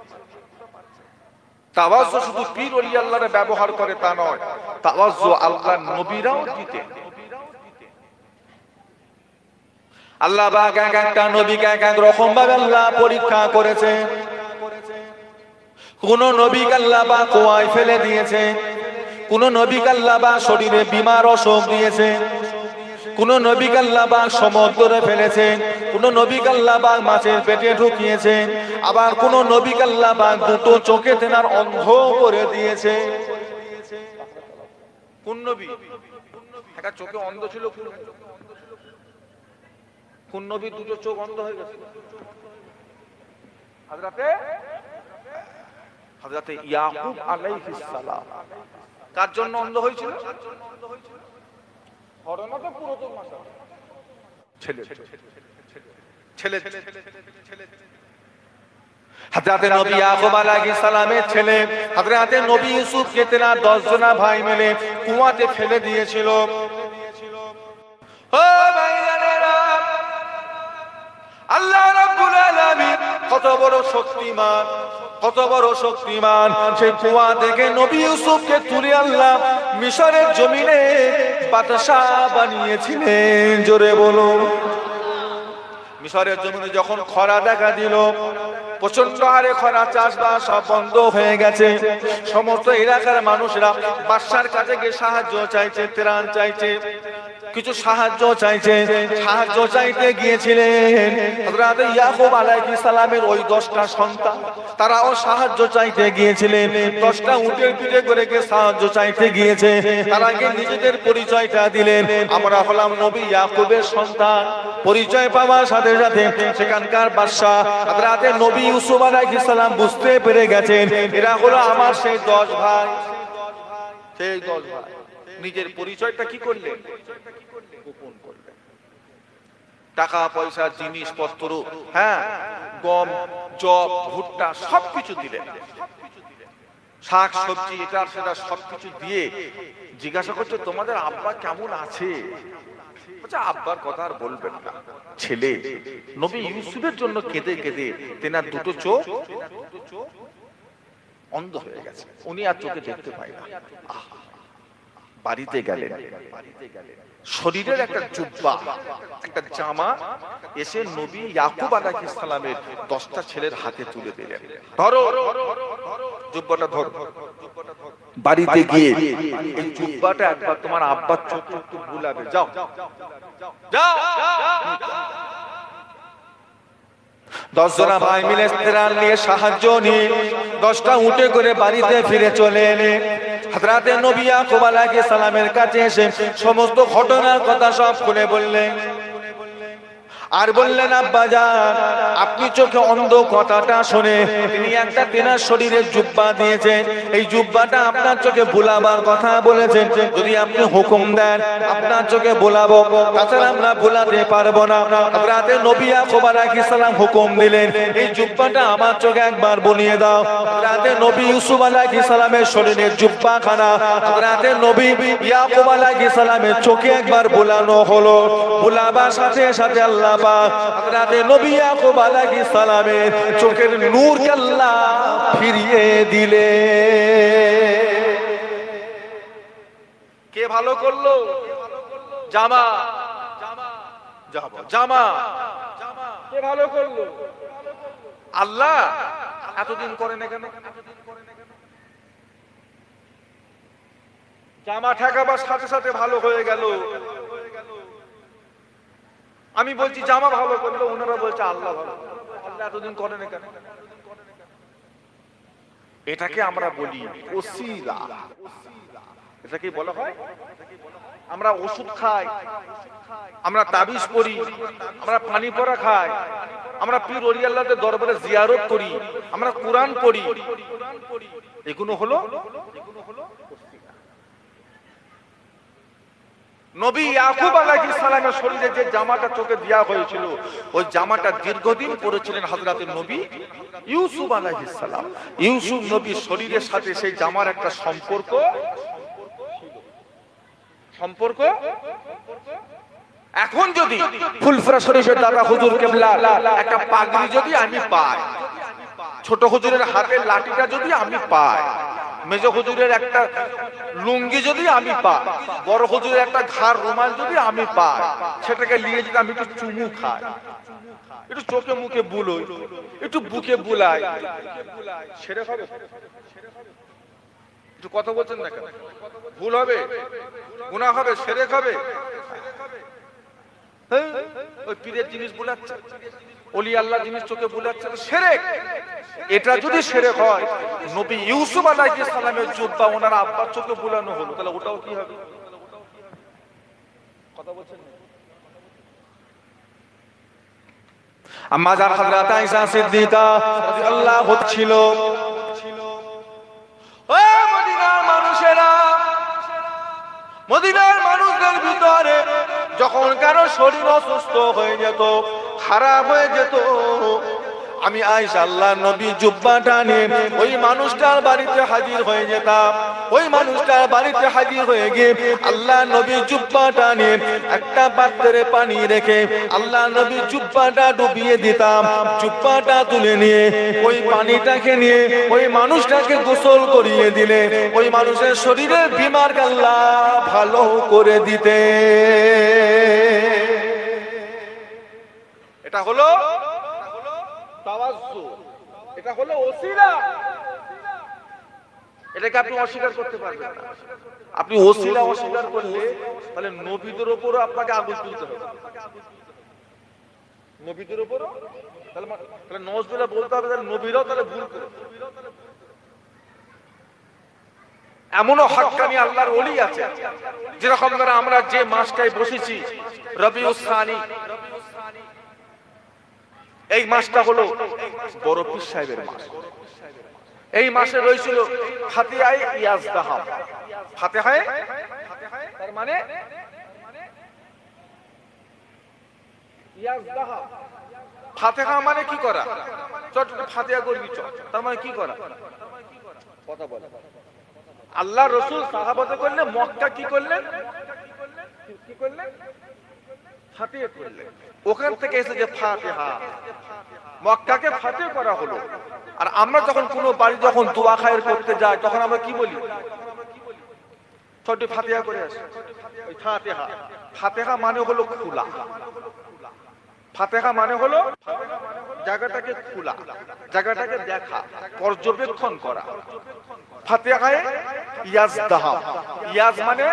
তাওয়াজ্জু শুধু পীর ওলি আল্লাহরা ব্যবহার করে তা নয়, তাওয়াজ্জু আল্লাহর নবীরাও দিতেন। আল্লাহ পাক একটা নবীকে এক রকম ভাবে আল্লাহ পরীক্ষা করেছে। কোন নবীকে আল্লাহ পাক কুয়ায় ফেলে দিয়েছে, কোন নবীকে আল্লাহ পাক শরীরে বিমার অসুখ দিয়েছে, কোন নবীকে আল্লাহ পাক সমুদ্রে ফেলেছেন, কোন নবীকে আল্লাহ পাক মাছের পেটে ঢুকিয়েছেন, আবার কোন নবীকে আল্লাহ পাক দুটো চোখে তেনার অন্ধ করে দিয়েছে। কোন নবী একটা চোখে অন্ধ ছিল? কোন নবী দুটো চোখ অন্ধ হয়ে গেছে? হযরতে ইয়াকুব আলাইহিস সালাম। কার জন্য অন্ধ হয়েছিল? ছেলে হযরতে নবী ইয়াকুব আলাইহিস সালামের ছেলে হযরতে নবী ইউসুফকে তেনা 10 জনা ভাই মিলে কুয়াতে ফেলে দিয়েছিল। ও ভাইজানেরা, আল্লাহ রাব্বুল আলামিন কত বড় শক্তিমান, কত বড় শক্তিমান! সেই কুয়া থেকে নবী ইউসুফকে তুলে আল্লাহ মিশরের জমিনে বাদশা বানিয়েছিলেন। জোরে বলো। মিশরের জমিনে যখন খরা দেখা দিল, প্রচন্ড হারে খরা, চাষবাস সব বন্ধ হয়ে গেছে, সমস্ত এলাকার মানুষরা বাদশার কাছে গিয়ে সাহায্য চাইছে, ত্রাণ চাইছে, কিছু সাহায্য চাইছে। সাহায্য চাইতে গিয়েছিলেন হযরত ইয়াকুব আলাইহিস সালামের ওই 10টা সন্তান, তারাও সাহায্য চাইতে গিয়েছিলেন। 10টা উটের পিঠে করে গিয়ে সাহায্য চাইতে গিয়েছে। তারা গিয়ে নিজেদের পরিচয়টা দিলেন, আমরা হলাম নবী ইয়াকুবের সন্তান। পরিচয় পাওয়ার সাথে সাথে সেখানকার বাদশা হযরত নবী ইউসুফ আলাইহিস সালাম বুঝতে পেরে গেছেন এরা হলো আমার সেই 10 ভাই। সেই 10 ভাই নিজের পরিচয়টা কি করলেন? গোপন করলেন। টাকা পয়সা, জিনিসপত্র, হ্যাঁ, গম, জব, ভুট্টা সবকিছু দিলেন, শাক সবজি এটা সেটা সবকিছু দিয়ে জিজ্ঞাসা করছে তোমাদের আব্বা কেমন আছে? আচ্ছা, আব্বার কথা আর বলবেন না। ছেলে নবী ইউসুফের জন্য কেঁদে কেঁদে তেনার দুটো চোখ অন্ধ হয়ে গেছে, উনি আর চোখে দেখতে পায় না। বাড়িতে গেলেন, শরীরের একটা জুব্বা, একটা জামা এসে নবী ইয়াকুব আলাইহিস সালামের 10টা ছেলের হাতে তুলে দিলেন। ধরো জুব্বাটা, ধরো। বাড়িতে গিয়ে এই জুব্বাটা একবার তোমার আব্বার চোখে একটু বুলাবে, যাও যাও। 10 জনা ভাই মিলে ত্রাণ নিয়ে, সাহায্য নিয়ে 10টা উটে করে বাড়িতে ফিরে চলে এলেন। হযরতে নবী ইয়াকুব আলাইহিস সালামের কাছে এসে সমস্ত ঘটনার কথা সব খুলে বললেন। আর বললেন, আব্বা জান, আপনি চোখে অন্ধ কথাটা শুনে তিনি একটা তেনার শরীরে জুব্বা দিয়েছেন, এই জুব্বাটা আপনার চোখে বুলাবার কথা বলেছেন। যদি আপনি হুকুম দেন আপনার চোখে বুলাবো, তাছাড়া আমরা বুলাতে পারবো না। হযরতে নবী ইয়াকুব আলাইহিস সালাম হুকুম দিলেন, এই জুব্বাটা আমার চোখে একবার বুলিয়ে দাও। হযরতে নবী ইউসুফ আলাইহিস সালামের শরীরের জুব্বাখানা হযরতে নবী ইয়াকুব আলাইহিস সালামের চোখে একবার বুলানো হলো। বুলাবার সাথে সাথে আল্লাহ হযরতে নবী ইয়াকুব আলাইহিস সালামের চোখের নূরকে আল্লাহ ফিরিয়ে দিলে। কে ভালো করলো? জামা, জামা কে ভালো করলো? আল্লাহ। এতদিন করে না কেন? জামা ঠেকাবার সাথে সাথে ভালো হয়ে গেল। আমি বলছি জামা ভালো করলো, ওনারা বলছে আল্লাহ ভালো। আল্লাহ এতদিন করে না কেন? এটাকে আমরা বলি ওসিলা। এটাকে বলা হয়, আমরা ওষুধ খাই, আমরা তাবিজ পড়ি, আমরা পানি পড়া খাই, আমরা পীর ওলি আল্লাহদের দরবারে জিয়ারত করি, আমরা কোরআন পড়ি, এগুলো হলো নবী ইয়াকুব আলাইহিস সালামের শরীরে যে জামাটা চোখে দেয়া হয়েছিল, ওই জামাটা দীর্ঘদিন পরেছিলেন হযরত নবী ইউসুফ আলাইহিস সালাম। ইউসুফ নবীর শরীরের সাথে সেই জামার একটা সম্পর্ক। এখন যদি ফুলফুরা শরীফের দাদা হুজুর কেবলা একটা পাগড়ি যদি আমি পাই, ছোট হুজুরের হাতের লাঠিটা যদি আমি পাই, মেজ হুজুরের একটা লুঙ্গি যদি আমি পাই, বড় হুজুরের একটা ঘাড় রুমাল যদি আমি পাই, সেটাকে নিয়ে যদি আমি একটু চুমু খাই, একটু চোখে মুখে বুলোই, একটু বুকে বুলাই, সেরে হবে? একটু কথা বলছেন না কেন? ভুল হবে, গুনাহ হবে, সেরে হবে? ওই পীরের জিনিস বুলাচ্ছে, ওলি আল্লাহ জিনিস চোখে বুলাচ্ছে, শিরক। এটা যদি শিরক হয়, নবী ইউসুফ আলাইহিস সালামের জুব্বা ওনার আব্বার চোখে বুলানো হলো, তাহলে ওটাও কি হবে? কথা বলছেন না? আম্মা জান হযরত আয়েশা সিদ্দিকা রাদিয়াল্লাহু ছিল। ও মদিনার মানুষেরা, মদিনার মানুষদের ভিতরে যখন কারো শরীর অসুস্থ হয়ে যেত, খারাপ হয়ে যেত, আমি আয়েশা আল্লাহর নবী জুব্বাটা নিয়ে ওই মানুষটার বাড়িতে হাজির হয়ে যেতাম। ওই মানুষটার বাড়িতে হাজির হয়ে গিয়ে আল্লাহর নবী জুব্বাটা নিয়ে একটা পাত্রে পানি রেখে আল্লাহর নবী জুব্বাটা ডুবিয়ে দিতাম। জুব্বাটা তুলে নিয়ে ওই পানিটাকে নিয়ে ওই মানুষটাকে গোসল করিয়ে দিলে ওই মানুষের শরীরের বিমার আল্লাহ ভালো করে দিতে। এটা হলো তাওয়াজ্জু, এটা হলো ওসিলা। এটাকে আপনি অস্বীকার করতে পারবেন না। আপনি ওসিলা অস্বীকার করলে তাহলে নবীদের উপরও আপনাকে আগুন তুলতে হবে। নবীদের উপরও তাহলে নওয়াজুবিল্লাহ বলতে হবে, তাহলে নবীরাও তাহলে ভুল করে। এমনও হক্কানি আল্লাহর ওলি আছে, যেরকম ধরে আমরা যে মাসটায় বসেছি রবিউস সানি, এই মাসটা হলো বড় পীর সাহেবের মাস। এই মাসে রয়েছিল ফাতিহায়ে ইয়াজদাহাব। ফাতিহায়ে তার মানে ইয়াজদাহাব। ফাতিহা মানে কি করা? চট ফাতিহা করবি চট, তার মানে কি করা? কথা বল। আল্লাহ রাসূল সাহাবাতে করলে, মক্কা কি করলেন? কি করলেন? ফাতিহা করলেন। ওখান থেকে এসেছে ফাতিহা, মক্কাকে ফাতিহা করা হলো। আর আমরা যখন কোনো বাড়ি যখন দোয়া খায়ের করতে যাই, তখন আমরা কি বলি? ছোট ফাতিহা করে আসি। ওই ফাতিহা, ফাতিহা মানে হলো খোলা। ফাতিহা মানে হলো জায়গাটাকে খোলা, জায়গাটাকে দেখা, পর্যবেক্ষণ করা। ফাতিহায়ে ইয়াজদাহাব, ইয়াজ মানে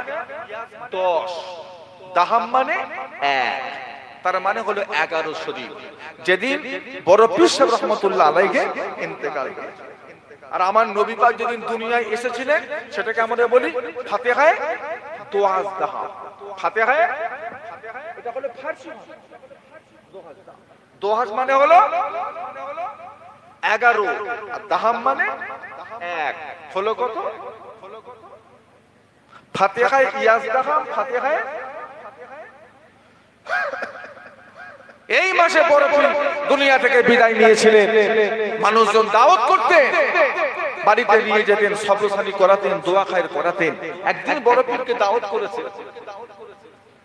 10, দাহাম মানে 1, তার মানে হলো 11 শরীফ। যেদিন বড় পীর সাহেব রহমাতুল্লাহ আলাইহি ইন্তেকাল করেছেন। আর আমার নবী পাক যেদিন দুনিয়ায় এসেছিলেন, সেটাকে আমরা বলি ফাতিহায়ে দুহাজদাহাব। ফাতিহায়ে এটা হলো ফারসি ভাষা। দুহাজ মানে হলো 11 আর দাহাম মানে 1, হলো কত? ফাতিহায়ে ইয়াজদাহাব, ফাতিহায়ে। এই মাসে বড় পীর দুনিয়া থেকে বিদায় নিয়েছিলেন। মানুষজন দাওয়াত করতেন, বাড়িতে নিয়ে যেতেন, সবরসানি করাতেন, দোয়া খায়ের করাতেন। একদিন বড় পীরকে দাওয়াত করেছে,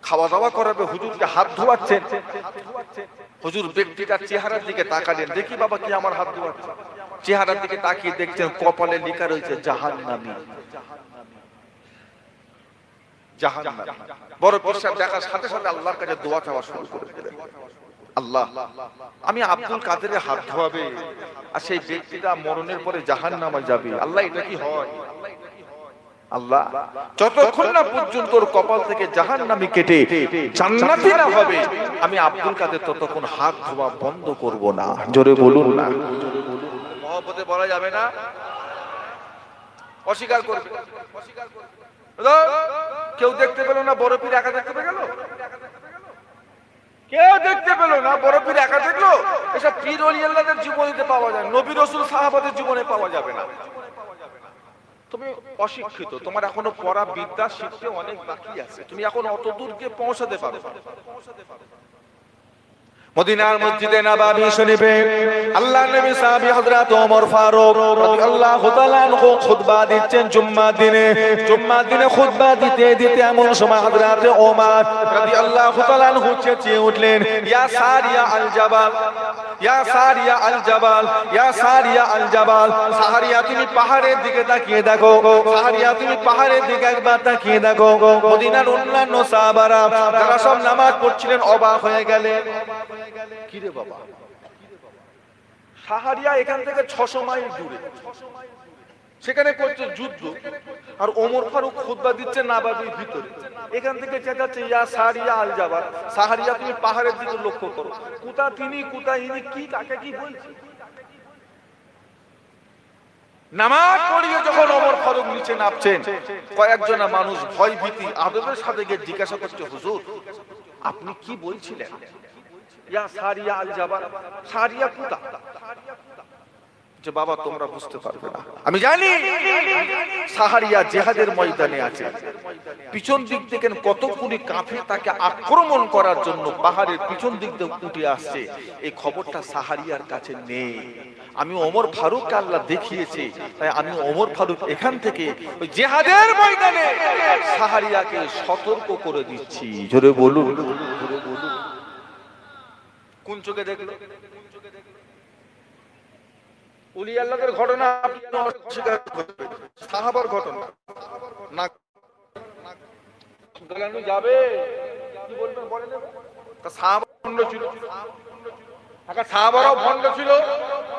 খাওয়া দাওয়া করাবে, হুজুরকে হাত ধোয়াচ্ছেন। হুজুর ব্যক্তিটার চেহারার দিকে তাকালেন, দেখি বাবা কি আমার হাত ধোয়াচ্ছে। চেহারার দিকে তাকিয়ে দেখছেন কপালে লেখা রয়েছে জাহান্নামী। জাহান্নামী। বড় পীর সাহেব দেখার সাথে সাথে আল্লাহর কাছে দোয়া চাওয়া শুরু করে দিলেন। আল্লাহ, আমি আব্দুল কাদেরের হাত ধোয়াবে আর সেই ব্যক্তিটা মরণের পরে জাহান্নামে যাবে। আল্লাহ, এটা কি হয়? আল্লাহ, যতক্ষণ না পর্যন্ত ওর কপাল থেকে জাহান্নামী কেটে জান্নাতি না হবে, আমি আব্দুল কাদের ততক্ষণ হাত ধোয়া বন্ধ করব না। জোরে বলুন না। মহব্বতে বলা যাবে না, অস্বীকার করবে। কেউ দেখতে পেল না, বড় পীর একা দেখতে পেয়ে গেল। কেউ দেখতে পেল না, বড় পীর একা দেখলো। এসব পীর ওলি আল্লাহদের জীবনীতে পাওয়া যায়, নবী রাসূল সাহাবাদের জীবনে পাওয়া যাবে না। তুমি অশিক্ষিত, তোমার এখনো পড়া বিদ্যা শিখতে অনেক বাকি আছে, তুমি এখন অত দূর গিয়ে পৌঁছাতে পারবে। মদিনার মসজিদে নববী শরীফে আল্লাহর নবী সাহাবী হযরত ওমর ফারুক রাদিয়াল্লাহু তাআলা আনহু খুতবা দিচ্ছেন জুম্মার দিনে। জুম্মার দিনে খুতবা দিতে দিতে এমন সময় হযরত ওমর রাদিয়াল্লাহু তাআলা আনহু চেঁচিয়ে উঠলেন, ইয়া সারিয়া আল জাবাল, ইয়া সারিয়া আল জাবাল, ইয়া সারিয়া আল জাবাল। সাহারিয়া, তুমি পাহাড়ের দিকে তাকিয়ে দেখো। সাহারিয়া, তুমি পাহাড়ের দিকে একবার তাকিয়ে দেখো। মদিনার অন্যান্য সাহাবারা যারা সব নামাজ পড়ছিলেন অবাক হয়ে গেলেন। কি রে বাবা, সাহারিয়া এখান থেকে 600 মাইল দূরে, সেখানে করছে যুদ্ধ, আর ওমর ফারুক খুতবা দিচ্ছে নাবাবির ভিতরে। এখান থেকে চেঁচাচ্ছে ইয়া সারিয়া আল জাবাল, সাহারিয়া তুমি পাহাড়ের দিকে লক্ষ্য করো। কুতা তিনি কুতা ইনি, কি কাকে কি বলছে? নামাজ পড়িয়ে যখন ওমর ফারুক নিচে নামছেন, কয়েকজনা মানুষ ভয় ভীতি আদবের সাথে গিয়ে জিজ্ঞাসা করছে, হুজুর আপনি কি বলছিলেন? ইয়া সারিয়া আল জাবাল, সারিয়া কুতা? যে বাবা তোমরা বুঝতে পারবে না, আমি জানি সাহারিয়া জিহাদের ময়দানে আছে। পিছন দিক থেকে কতগুলি কাফের তাকে আক্রমণ করার জন্য পাহাড়ের পিছন দিক দিয়ে উঠে আসছে। এই খবরটা সাহারিয়ার কাছে নেই। আমি ওমর ফারুক আল্লাহ দেখিয়েছে, তাই আমি ওমর ফারুক এখান থেকে ওই জিহাদের ময়দানে সাহারিয়াকে সতর্ক করে দিচ্ছি। জোরে বলুন, জোরে বলুন। কোন চোখে দেখলো? উলি আল্লাহর ঘটনা আপনি অস্বীকার করবেন, সাহাবার ঘটনা না গলানো যাবে? কি বলবেন বলেন? তা সাহাবা ভণ্ড ছিল, সাহাবারাও ভণ্ড ছিল,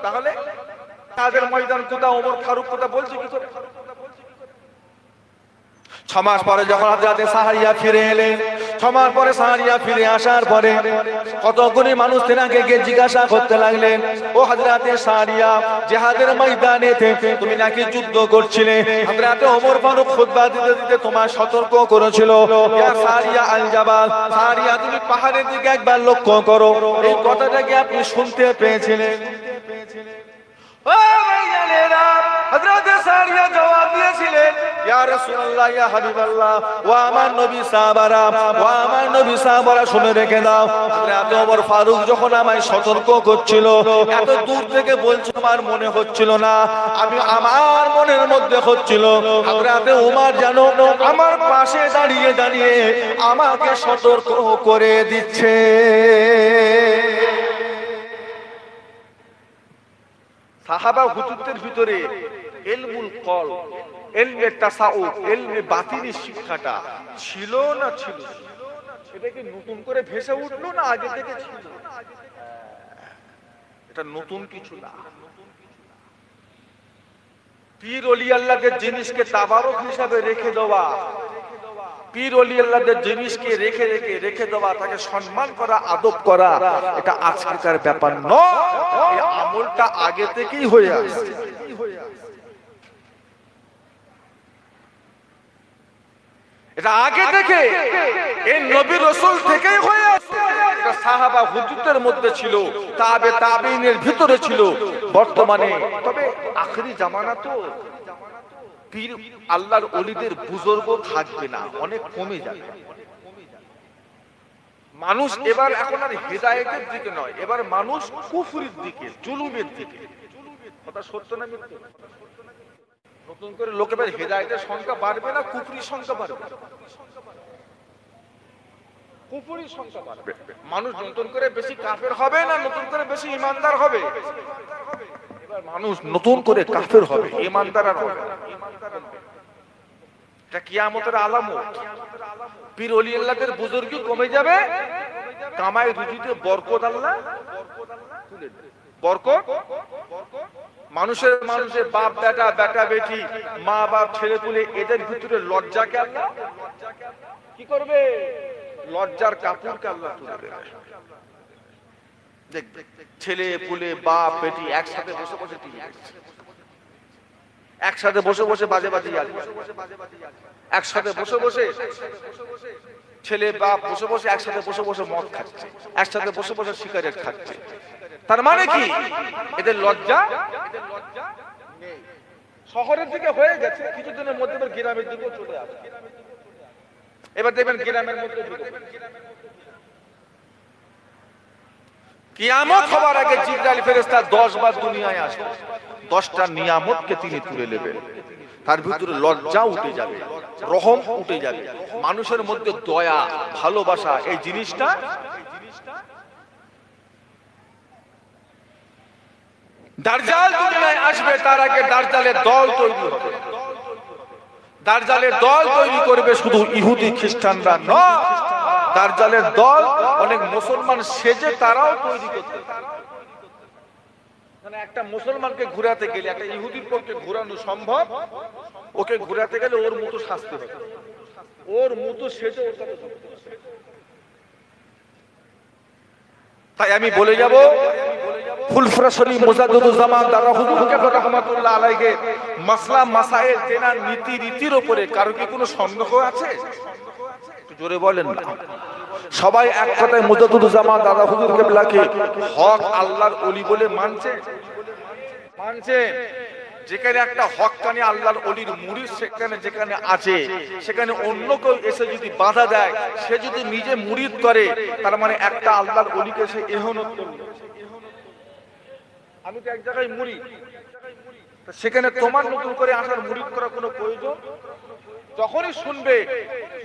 তাহলে তাদের ময়দান কোথা, ওমর ফারুক কোথা বলছে কি করে? 6 মাস পরে যখন হযরতে সাহারিয়া ফিরে এলেন, 6 মাস পরে সাহারিয়া ফিরে আসার পরে কতগুলি মানুষ তেনাকে গিয়ে জিজ্ঞাসা করতে লাগলেন, ও হযরতে সাহারিয়া জিহাদের ময়দানে তুমি নাকি যুদ্ধ করছিলে, হযরতে ওমর ফারুক খুতবা দিতে দিতে তোমার সতর্ক করেছিল, ইয়া সাহারিয়া আল জাবাল, সাহারিয়া তুমি পাহাড়ের দিকে একবার লক্ষ্য করো। এই কথাটাকে আপনি শুনতে পেয়েছিলেন? ও ভাইজানেরা, হযরতে সাহারিয়া জবাব দিয়েছিলেন, ইয়া রাসূলুল্লাহ, ইয়া হাবিবাল্লাহ, ওয়া আমার নবী সাহাবারা, ওয়া আমার নবী সাহাবারা শুনে রেখে দাও, হযরতে ওমর ফারুক যখন আমায় সতর্ক করছিল, এত দূর থেকে বলছো আমার মনে হচ্ছিল না, আমি আমার মনের মধ্যে হচ্ছিল হযরতে ওমর জানো আমার পাশে দাঁড়িয়ে দাঁড়িয়ে আমাকে সতর্ক করে দিচ্ছে। সাহাবা হুজুরদের ভিতরে ইলমুল কল, ইলমে তাসাউফ, ইলমে বাতিনি শিক্ষাটা ছিল না ছিল? এটা কি নতুন করে ভেসে উঠলো না আগে থেকে ছিল? এটা নতুন কিছু না। পীর ওলি আল্লাহদের জিনিসকে তাবারক হিসাবে রেখে দেওয়া, পীর ওলি আল্লাহদের জিনিসকে রেখে রেখে রেখে দেওয়া, তাকে সম্মান করা, আদব করা, এটা আজকের ব্যাপার নয়। এই আমলটা আগে থেকেই হয়ে আসছে। এটা আগে থেকে এই নবী রাসূল থেকেই হয়ে আসছে। এটা সাহাবা হুজুরদের মধ্যে ছিল, তাবে তাবিনের ভিতরে ছিল। বর্তমানে তবে আখেরি জামানা তো পীর আল্লাহর ওলিদের বুজুর্গ থাকবে না, অনেক কমে যাবে। মানুষ এবার এখন আর হিদায়াতের দিকে নয়, এবার মানুষ কুফরির দিকে, জুলুমের দিকে। কথা সত্য না মিথ্যা? নতুন করে লোকে এবার হিদায়াতের সংখ্যা বাড়বে না, কুফরির সংখ্যা বাড়বে? কুফরির সংখ্যা বাড়বে। মানুষ নতুন করে বেশি কাফের হবে না নতুন করে বেশি ঈমানদার হবে? এবার মানুষ নতুন করে কাফের হবে, ঈমানদার আর হবে না। এটা কিয়ামতের আলামত। পীর ওলি আল্লাহদের বুজুর্গি কমে যাবে, কামাই রুজিতে বরকত আল্লাহ তুলে দেবে। বরকত মানুষের মানুষের বাপ বেটা, বেটা বেটি, মা বাপ, ছেলে পুলে, এদের ভিতরে লজ্জাকে আল্লাহ কি করবে? লজ্জার কাপড়কে আল্লাহ তুলে দেবে। দেখ ছেলে পুলে, বাপ বেটি একসাথে বসে বসে টিভি দেখছে, একসাথে বসে বসে বাজে বাজে একসাথে বসে বসে ছেলে বাপ বসে বসে একসাথে বসে বসে মদ খাচ্ছে, একসাথে বসে বসে সিগারেট খাচ্ছে। তার মানে কি? এদের লজ্জা নেই। শহরের দিকে হয়ে গেছে, কিছুদিনের মধ্যে গ্রামের দিকে চলে আসে। এবার দেখবেন গ্রামের মধ্যে কিয়ামত হবার আগে জিবরাইল ফেরেশতা 10 বার দুনিয়ায় আসবে, 10টা নিয়ামতকে তিনি তুলে নেবেন। তার ভিতরে লজ্জা উঠে যাবে, রহম উঠে যাবে, মানুষের মধ্যে দয়া, ভালোবাসা, এই জিনিসটা দাজ্জাল দুনিয়ায় আসবে। তার আগে দাজ্জালের দল তৈরি হবে। দাজ্জালের দল তৈরি করবে শুধু ইহুদি খ্রিস্টানরা নয়, দাজ্জালের দল অনেক মুসলমান সেজে তারাও তৈরি করতে। মানে একটা মুসলমানকে ঘুরাতে গেলে একটা ইহুদির পক্ষে ঘুরানো সম্ভব, ওকে ঘুরাতে গেলে ওর মতো শাস্তি হবে, ওর মতো সেজে ওর কাছে। তাই আমি বলে যাব ফুলফুরা শরীফ মুজাদ্দিদুজ্জামান দাদা হুজুর রাহমাতুল্লাহ আলাইহি মাসলা মাসাইল তেনার নীতি রীতির উপরে কারো কি কোনো সন্দেহ আছে? একটু জোরে বলেন না। সবাই এক কথায় মুজাদ্দিদুজ্জামান দাদা হুজুর কিবলাকে হক আল্লাহর ওলি বলে মানছে। যেখানে একটা হক্কানি আল্লাহর ওলির মুরিদ সেখানে যেখানে আছে, সেখানে অন্য কেউ এসে যদি বাধা দেয়, সে যদি নিজে মুরিদ করে, তার মানে একটা আল্লাহর ওলিকে সে ইহনত করলো। আমি তো এক জায়গায় মুরিদ, সেখানে তোমার নতুন করে আসার মুরিদ করার কোনো প্রয়োজন? যখনই শুনবে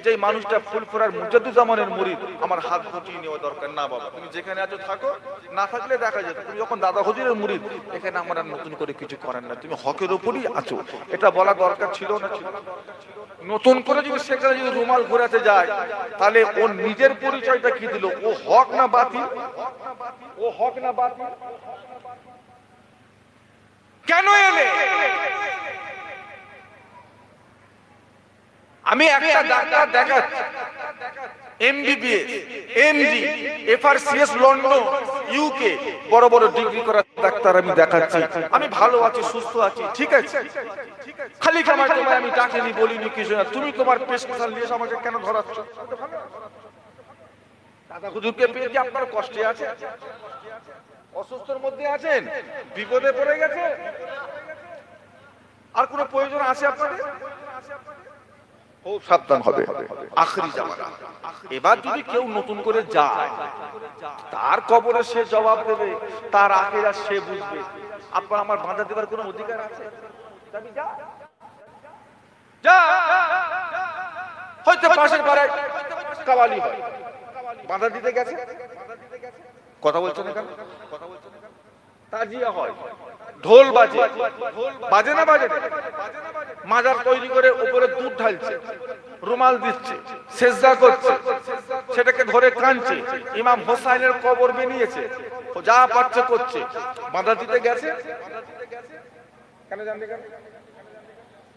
যে মানুষটা ফুলফুরার মুজাদ্দিদুজ্জামানের মুরিদ, আমার হাত গুটিয়ে নেওয়া দরকার না, বাবা তুমি যেখানে আছো থাকো, না থাকলে দেখা যেত তুমি যখন দাদা হুজুরের মুরিদ, এখানে আমার আর নতুন করে কিছু করেন না, তুমি হকের উপরই আছো। এটা বলা দরকার ছিল না? ছিল। নতুন করে যদি সেখানে যদি রুমাল ঘোরাতে যায়, তাহলে ওর নিজের পরিচয়টা কি দিল? ও হক না বাতিল? ও হক না বাতিল? কেন এলে? আমি একটা ডাক্তার দেখাচ্ছি, MBBS, MD, FRCS London, UK বড় বড় ডিগ্রি করা ডাক্তার আমি দেখাচ্ছি। আমি ভালো আছি, সুস্থ আছি, ঠিক আছে। খালি কামাই তোমায় আমি ডাকিনি, বলিনি কিছু না। তুমি তোমার প্রেসক্রিপশন নিয়ে আমাকে কেন ধরাচ্ছ? দাদা হুজুরকে পেয়ে কি আপনার কষ্টে আছে? অসুস্থর মধ্যে আছেন, বিপদে পড়ে গেছে, আর কোনো প্রয়োজন আছে আপনাদের? খুব সাবধান হবে, আখরি জামানা। এবার যদি কেউ নতুন করে যায়, তার কবরে সে জবাব দেবে, তার আখিরা সে বুঝবে। আপনার আমার বাধা দেবার কোনো অধিকার আছে? হয়তো পাশের পাড়ায় কাওয়ালি হয়, বাধা দিতে গেছে, কথা বলছেন না কেন? তাজিয়া হয়, ঢোল বাজে, বাজে না বাজে? মাজার তৈরি করে উপরে দুধ ঢালছে, রুমাল দিচ্ছে, সেজদা করছে, সেটাকে ধরে কাঁদছে। ইমাম হোসাইনের কবর বানিয়েছে, যা পারছে করছে, বাধা দিতে গেছে। কেন জানবে?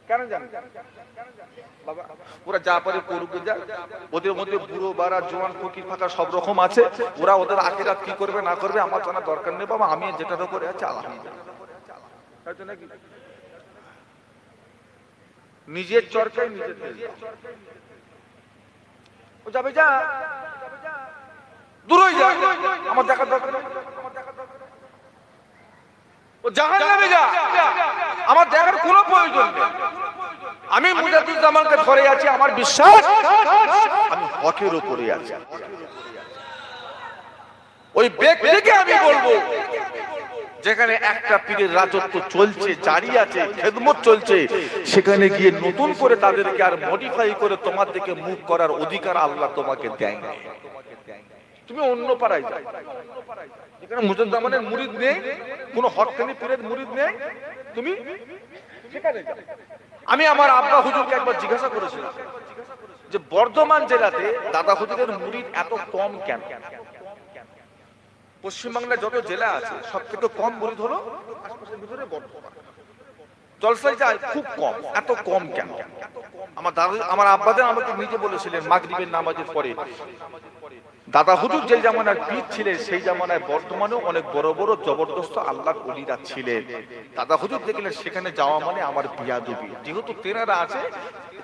কেন জানবে? বাবা ওরা যা পারে করুক, যা। ওদের মধ্যে বুড়ো বাড়া জোয়ান ফকির ফাঁকা সব রকম আছে, ওরা ওদের আখিরাত কি করবে না করবে আমার জানা দরকার নেই বাবা। আমি যেটার উপরে আছে আলহামদুলিল্লাহ। নিজের চরকায় নিজের ও যাবে, যা দূরে যা, আমার দেখার দরকার নেই। ও জাহান্নামে যা, আমার দেখার কোনো প্রয়োজন নেই। আমি মুজাদ্দিদুজ্জামানকে ধরে আছি, আমার বিশ্বাস আমি হকের উপরে আছি। ওই ব্যক্তিকে আমি বলবো, যেখানে একটা পীরের রাজত্ব চলছে, জারি আছে, খেদমত চলছে, সেখানে গিয়ে নতুন করে তাদেরকে আর মডিফাই করে তোমার দিকে মুখ করার অধিকার আল্লাহ তোমাকে দেয় না। তুমি অন্য পাড়ায় যাও, যেখানে মুজাদ্দিদুজ্জামানের মুরিদ নেই, কোন হক্কানি পীরের মুরিদ নেই, তুমি সেখানে যাও। আমি আমার আব্বা হুজুরকে একবার জিজ্ঞাসা করেছিলাম যে বর্ধমান জেলাতে দাদা হুজুরের মুরিদ এত কম কেন? পশ্চিমবাংলায় যত জেলা আছে সব থেকে কম মুরিদ হলো আশপাশের ভিতরে বর্ধমান। জলসায় যায় খুব কম, এত কম কেন? আমার আব্বাদের আমাকে নিজে বলেছিলেন মাগরিবের নামাজের পরে, দাদা হুজুর যে জামানার পীর ছিলেন, সেই জামানায় বর্তমানেও অনেক বড় বড় জবরদস্ত আল্লাহর ওলিরা ছিলেন। দাদা হুজুর দেখলেন সেখানে যাওয়া মানে আমার বিয়াদবি, যেহেতু তেনারা আছে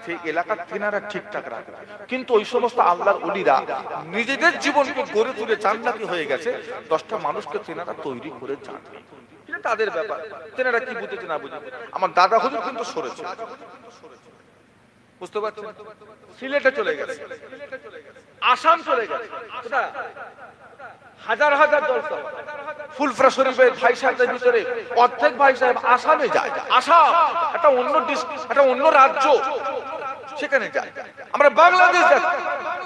সেই এলাকার তেনারা ঠিকঠাক রাখে, কিন্তু ওই সমস্ত আল্লাহর ওলিরা নিজেদের জীবনকে গড়ে তুলে জান্নাতি হয়ে গেছে, 10টা মানুষকে তেনারা তৈরি করে জানবে, তাদের ব্যাপার। তেনারা কি বুঝেছে না বুঝে, আমার দাদা হুজুর কিন্তু সরেছে, বুঝতে পারছেন? সিলেটে চলে গেছে, আসাম চলে গেছে, হাজার হাজার জলসা। ফুলফুরা শরীফের ভাই সাহেবদের ভিতরে অর্ধেক ভাই সাহেব আসামে যায়। আসাম একটা অন্য একটা অন্য রাজ্য, সেখানে যায়। আমরা বাংলাদেশ যাচ্ছি,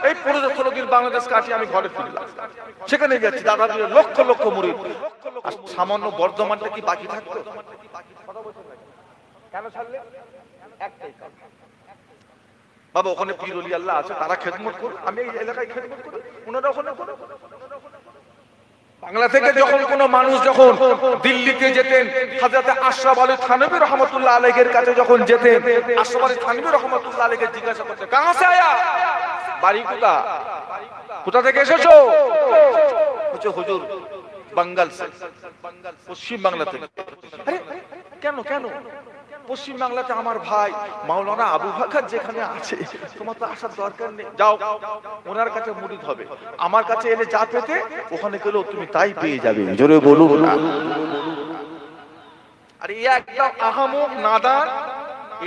এই 15-16 দিন বাংলাদেশ কাটিয়ে আমি ঘরে ফিরলাম, সেখানে যাচ্ছি। দাদা লক্ষ লক্ষ মুরিদ, সামান্য বর্ধমানটা কি বাকি থাকতো? কেন ছাড়লে? একটাই বাবা, ওখানে পীর ওলি আল্লাহ আছে, তারা খেদমত করুন, আমি এই এলাকায় খেদমত করি, ওনারা ওখানে করুন। বাংলা থেকে যখন কোনো মানুষ যখন দিল্লিতে যেতেন, হযরত আশরাফ আলী থানভী রহমাতুল্লাহ আলাইহির কাছে যখন যেতেন, আশরাফ আলী থানভী রহমাতুল্লাহ আলাইহিকে জিজ্ঞাসা করতেন, কাহা সে আয়া, বাড়ি কোথা, কোথা থেকে এসেছো? বলছে হুজুর বাঙ্গাল সে, পশ্চিম বাংলা থেকে। আরে কেন কেন? পশ্চিম বাংলাতে আমার ভাই মাওলানা আবু বকর যেখানে আছে, তোমার তো আসার দরকার নেই, যাও ওনার কাছে মুরিদ হবে, আমার কাছে এলে যা পেতে ওখানে গেলেও তুমি তাই পেয়ে যাবে। জোরে বলুন না। আর এই একদম আহামক নাদান,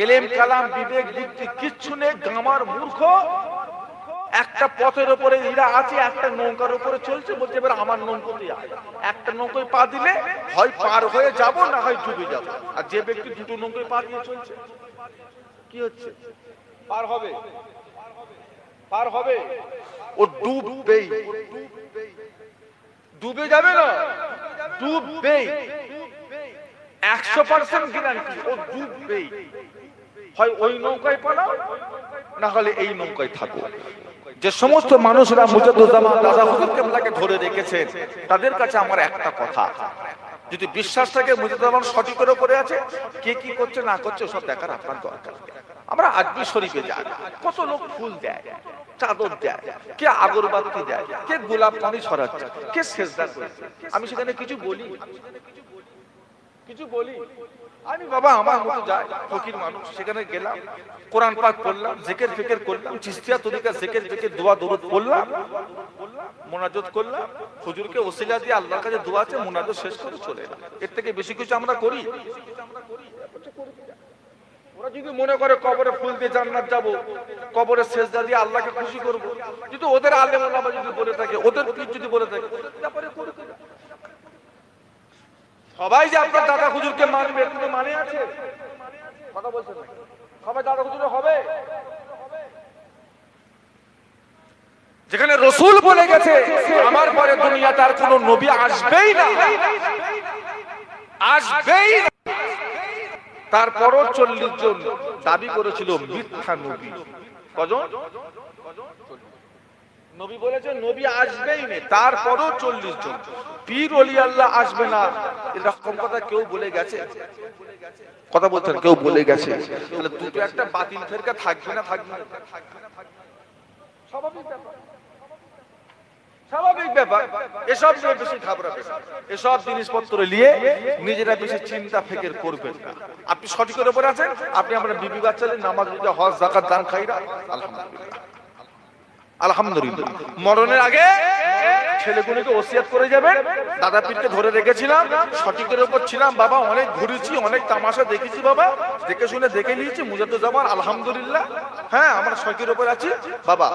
এলেম কালাম বিবেক বুদ্ধি কিচ্ছু নেই, গামার মূর্খ। একটা পথের উপরে এরা আছে, একটা নৌকার উপরে চলছে, বলছে এবার আমার নৌকোতে একটা নৌকায় পা দিলে হয় পার হয়ে যাব, না হয় ডুবে যাব। আর যে ব্যক্তি দুটো নৌকায় পা দিয়ে চলছে, কি হচ্ছে? পার হবে, পার হবে, ও ডুববেই, ডুবে যাবে না, ডুববেই, 100% গ্যারান্টি, ও ডুববেই। হয় ওই নৌকায় পালাও, না হলে এই নৌকায় থাকো। যে সমস্ত মানুষরা মুজাদ্দুজ্জামান দাদা হুজুর কেবলাকে ধরে রেখেছেন, তাদের কাছে আমার একটা কথা, যদি বিশ্বাস থাকে মুজাদ্দুজ্জামান সঠিকের উপরে আছে, কে কি করছে না করছে সব দেখার আপনার দরকার। আমরা আজমি শরীফে যাই, কত লোক ফুল দেয়, চাদর দেয়, কে আগরবাতি দেয়, কে গোলাপ পানি ছড়াচ্ছে, কে সেজদা করছে। আমি সেখানে কিছু বলি, কিছু বলি? আমি বাবা আমার মতো যাই, ফকির মানুষ, সেখানে গেলাম, কোরআন পাক পড়লাম, জিকির ফিকির করলাম, চিশতিয়া তরিকা জিকির ফিকির দোয়া দরুদ পড়লাম, মুনাজাত করলাম, হুজুরকে ওসিলা দিয়ে আল্লাহর কাছে দোয়া আছে, মুনাজাত শেষ করে চলে এলাম। এর থেকে বেশি কিছু আমরা করি? ওরা যদি মনে করে কবরে ফুল দিয়ে জান্নাত যাব, কবরে সেজদা দিয়ে আল্লাহকে খুশি করব, যদি ওদের আলেম ওলামা যদি বলে থাকে, ওদের পীর যদি বলে থাকে, তারপরে করে সবাই যে আপনার দাদা হুজুরকে মানবে, কিন্তু মানে আছে? কথা বলছেন না, সবাই দাদা হুজুর হবে? যেখানে রাসূল বলে গেছে আমার পরে দুনিয়াতে আর কোনো নবী আসবেই না, আসবেই না, তারপরও 40 জন দাবি করেছিল মিথ্যা নবী। কজন নবী বলেছে নবী আসবেই না, তারপরও 40 জন। পীর ওলি আল্লাহ আসবে না, এরকম কথা কেউ বলে গেছে? কথা বলছেন, কেউ বলে গেছে? তাহলে দুটো একটা বাতিল ফেরকা থাকবে না, থাকবে না? স্বাভাবিক ব্যাপার, স্বাভাবিক ব্যাপার। এসব নিয়ে বেশি ঘাবড়াবে, এসব জিনিসপত্র নিয়ে নিজেরা বেশি চিন্তা ফিকির করবেন না। আপনি সঠিকের উপর আছেন, আপনি আমরা বিবি বাচ্চাদের নামাজ রোজা হজ যাকাত দান খাইরা আলহামদুলিল্লাহ, আলহামদুলিল্লাহ। মরণের আগে ছেলেগুলোকে ওসিয়াত করে যাবেন, দাদা পীরকে ধরে রেখেছিলাম, সঠিকের উপর ছিলাম বাবা, অনেক ঘুরেছি, অনেক তামাশা দেখেছি বাবা, দেখে শুনে দেখে নিয়েছি, মুজাদ্দুজ্জামান আলহামদুলিল্লাহ, হ্যাঁ আমরা সঠিকের উপর আছি বাবা,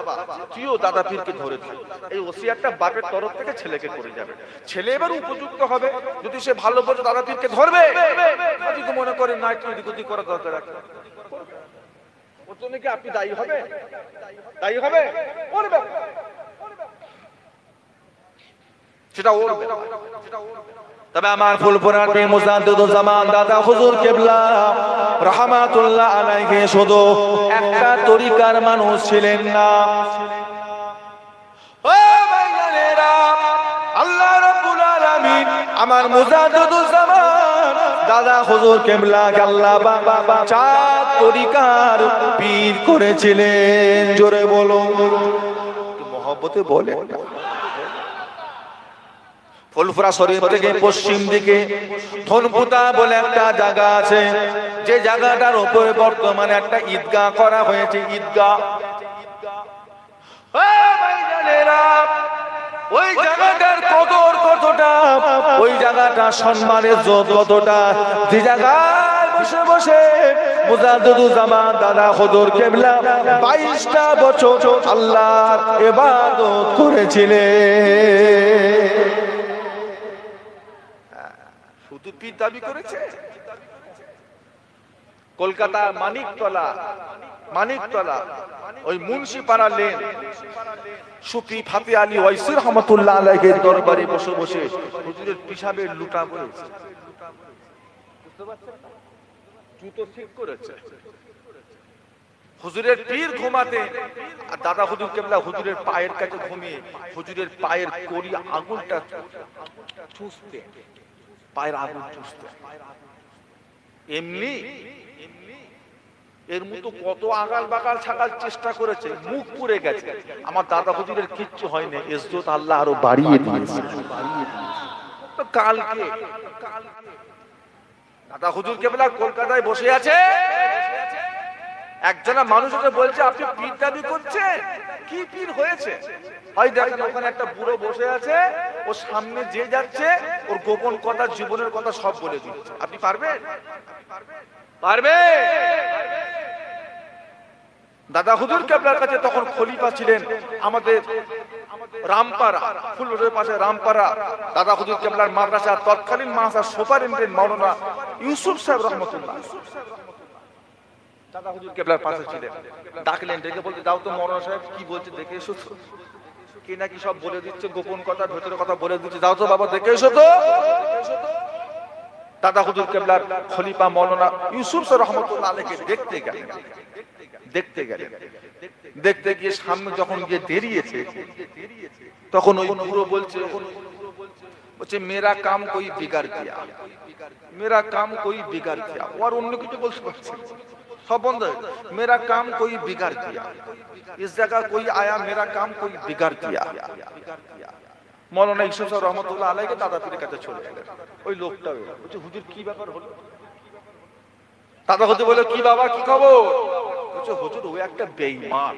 তুইও দাদা পীরকে ধরে থাক। এই ওসিয়াতটা বাপের তরফ থেকে ছেলেকে করে যাবে। ছেলে এবার উপযুক্ত হবে, যদি সে ভালো করে দাদা পীরকে ধরবে, যদি মনে করে না একটু এদিক ওদিক করা দরকার আছে, ওর জন্য কি আপনি দায়ী হবে? দায়ী হবে? ওর ব্যাপার, সেটা ওর ব্যাপার। তবে আমার ফুলপুরার পীর মুজাদ্দিদুজ্জামান দাদা হুজুর কেবলা রাহমাতুল্লাহ আলাইহি শুধু একটা তরিকার মানুষ ছিলেন না। ও ভাইজানেরা, আল্লাহ রাব্বুল আলামিন আমার মুজাদ্দিদুজ্জামান দাদা হুজুর কেবলাকে আল্লাহ বাবা 4 তরিকার পীর করেছিলেন। জোরে বলো, মহব্বতে বলেন। ফুলপুরা শরীফ থেকে পশ্চিম দিকে ধনপুতা বলে একটা জায়গা আছে, যে জায়গাটার উপরে বর্তমানে একটা ঈদগাহ করা হয়েছে, ঈদগাহ। ওই জায়গাটার কদর কতটা, ওই জায়গাটা সম্মানের কতটা, যে জায়গায় বসে বসে মুজাদ্দিদুজ্জামান দাদা হুজুর কেবলা 22টা বছর আল্লাহর ইবাদত করেছিলেন। শুধু পীর দাবি করেছে? কলকাতা মানিকতলা ওই মুন্সিপাড়া লেন সুফি ফাতে আলী ওয়াইসি রহমাতুল্লাহ আলাইহির দরবারে বসে বসে হুজুরের পিশাবের লুটা পড়েছে। বুঝতে পারছেন? জুতো ঠিক করেছে, হুজুরের পীর ঘুমাতে আর দাদা হুজুর কেবলা হুজুরের পায়ের কাছে ঘুমিয়ে হুজুরের পায়ের কড়ি আঙুলটা চুষতে, পায়ের আঙুল চুষতে। এমনি এর মতো কত আগাল বাগাল ছাগাল চেষ্টা করেছে, মুখ পুড়ে গেছে। আমার দাদা হুজুরের কিচ্ছু হয়নি, ইজ্জত আল্লাহ আরো বাড়িয়ে দিয়েছে। কালকে দাদা হুজুর কেবলা কলকাতায় বসে আছে, একজনা মানুষ ওকে বলছে আপনি পীর দাবি করছেন, কি পীর হয়েছে? হয় দেখেন ওখানে একটা বুড়ো বসে আছে, ও সামনে যে যাচ্ছে ওর গোপন কথা, জীবনের কথা সব বলে দিচ্ছে। আপনি পারবেন? পারবে? দাদা হুজুর কেবলার কাছে তখন খলিফা ছিলেন আমাদের রামপাড়া, ফুলবাড়ির পাশে রামপাড়া। দাদা হুজুর কেবলার মাদ্রাসা তৎকালীন মাদ্রাসার সুপারিনটেন্ডেন্ট মাওলানা ইউসুফ সাহেব রহমতুল্লাহ দাদা হুজুর কেবলার পাশে ছিলেন। ডাকলেন, ডেকে বলতে যাও তো মাওলানা সাহেব কি বলছে দেখে এসো তো, কে নাকি সব বলে দিচ্ছে, গোপন কথা ভেতরের কথা বলে দিচ্ছে, যাও তো বাবা দেখে এসো তো। দাদা হুজুর কেবলার খলিফা মাওলানা ইউসুফ সাহেব রহমতুল্লাহ আলাইহিকে দেখতে গেলেন। দেখতে গিয়ে সামনে যখন গিয়ে দাঁড়িয়েছে তখন ওই বুড়ো বলছে মেরা কাম কোই বিগাড় কিয়া, মেরা কাম কোই বিগাড় কিয়া। আর অন্য কিছু বলতে পারছে সব বন্ধ, মেরা কাম কোই বিগাড় কিয়া, ইস জায়গা কোই আয়া মেরা কাম কোই বিগাড় কিয়া। মাওলানা ইউসুফ সাহেব রহমতুল্লাহ আলাইহিকে দাদা পীরের কাছে চলে গেলেন। ওই লোকটা বলছে হুজুর কি ব্যাপার হলো? দাদা হুজুর বলে কি বাবা কি খবর? বলছে হুজুর ও একটা বেঈমান,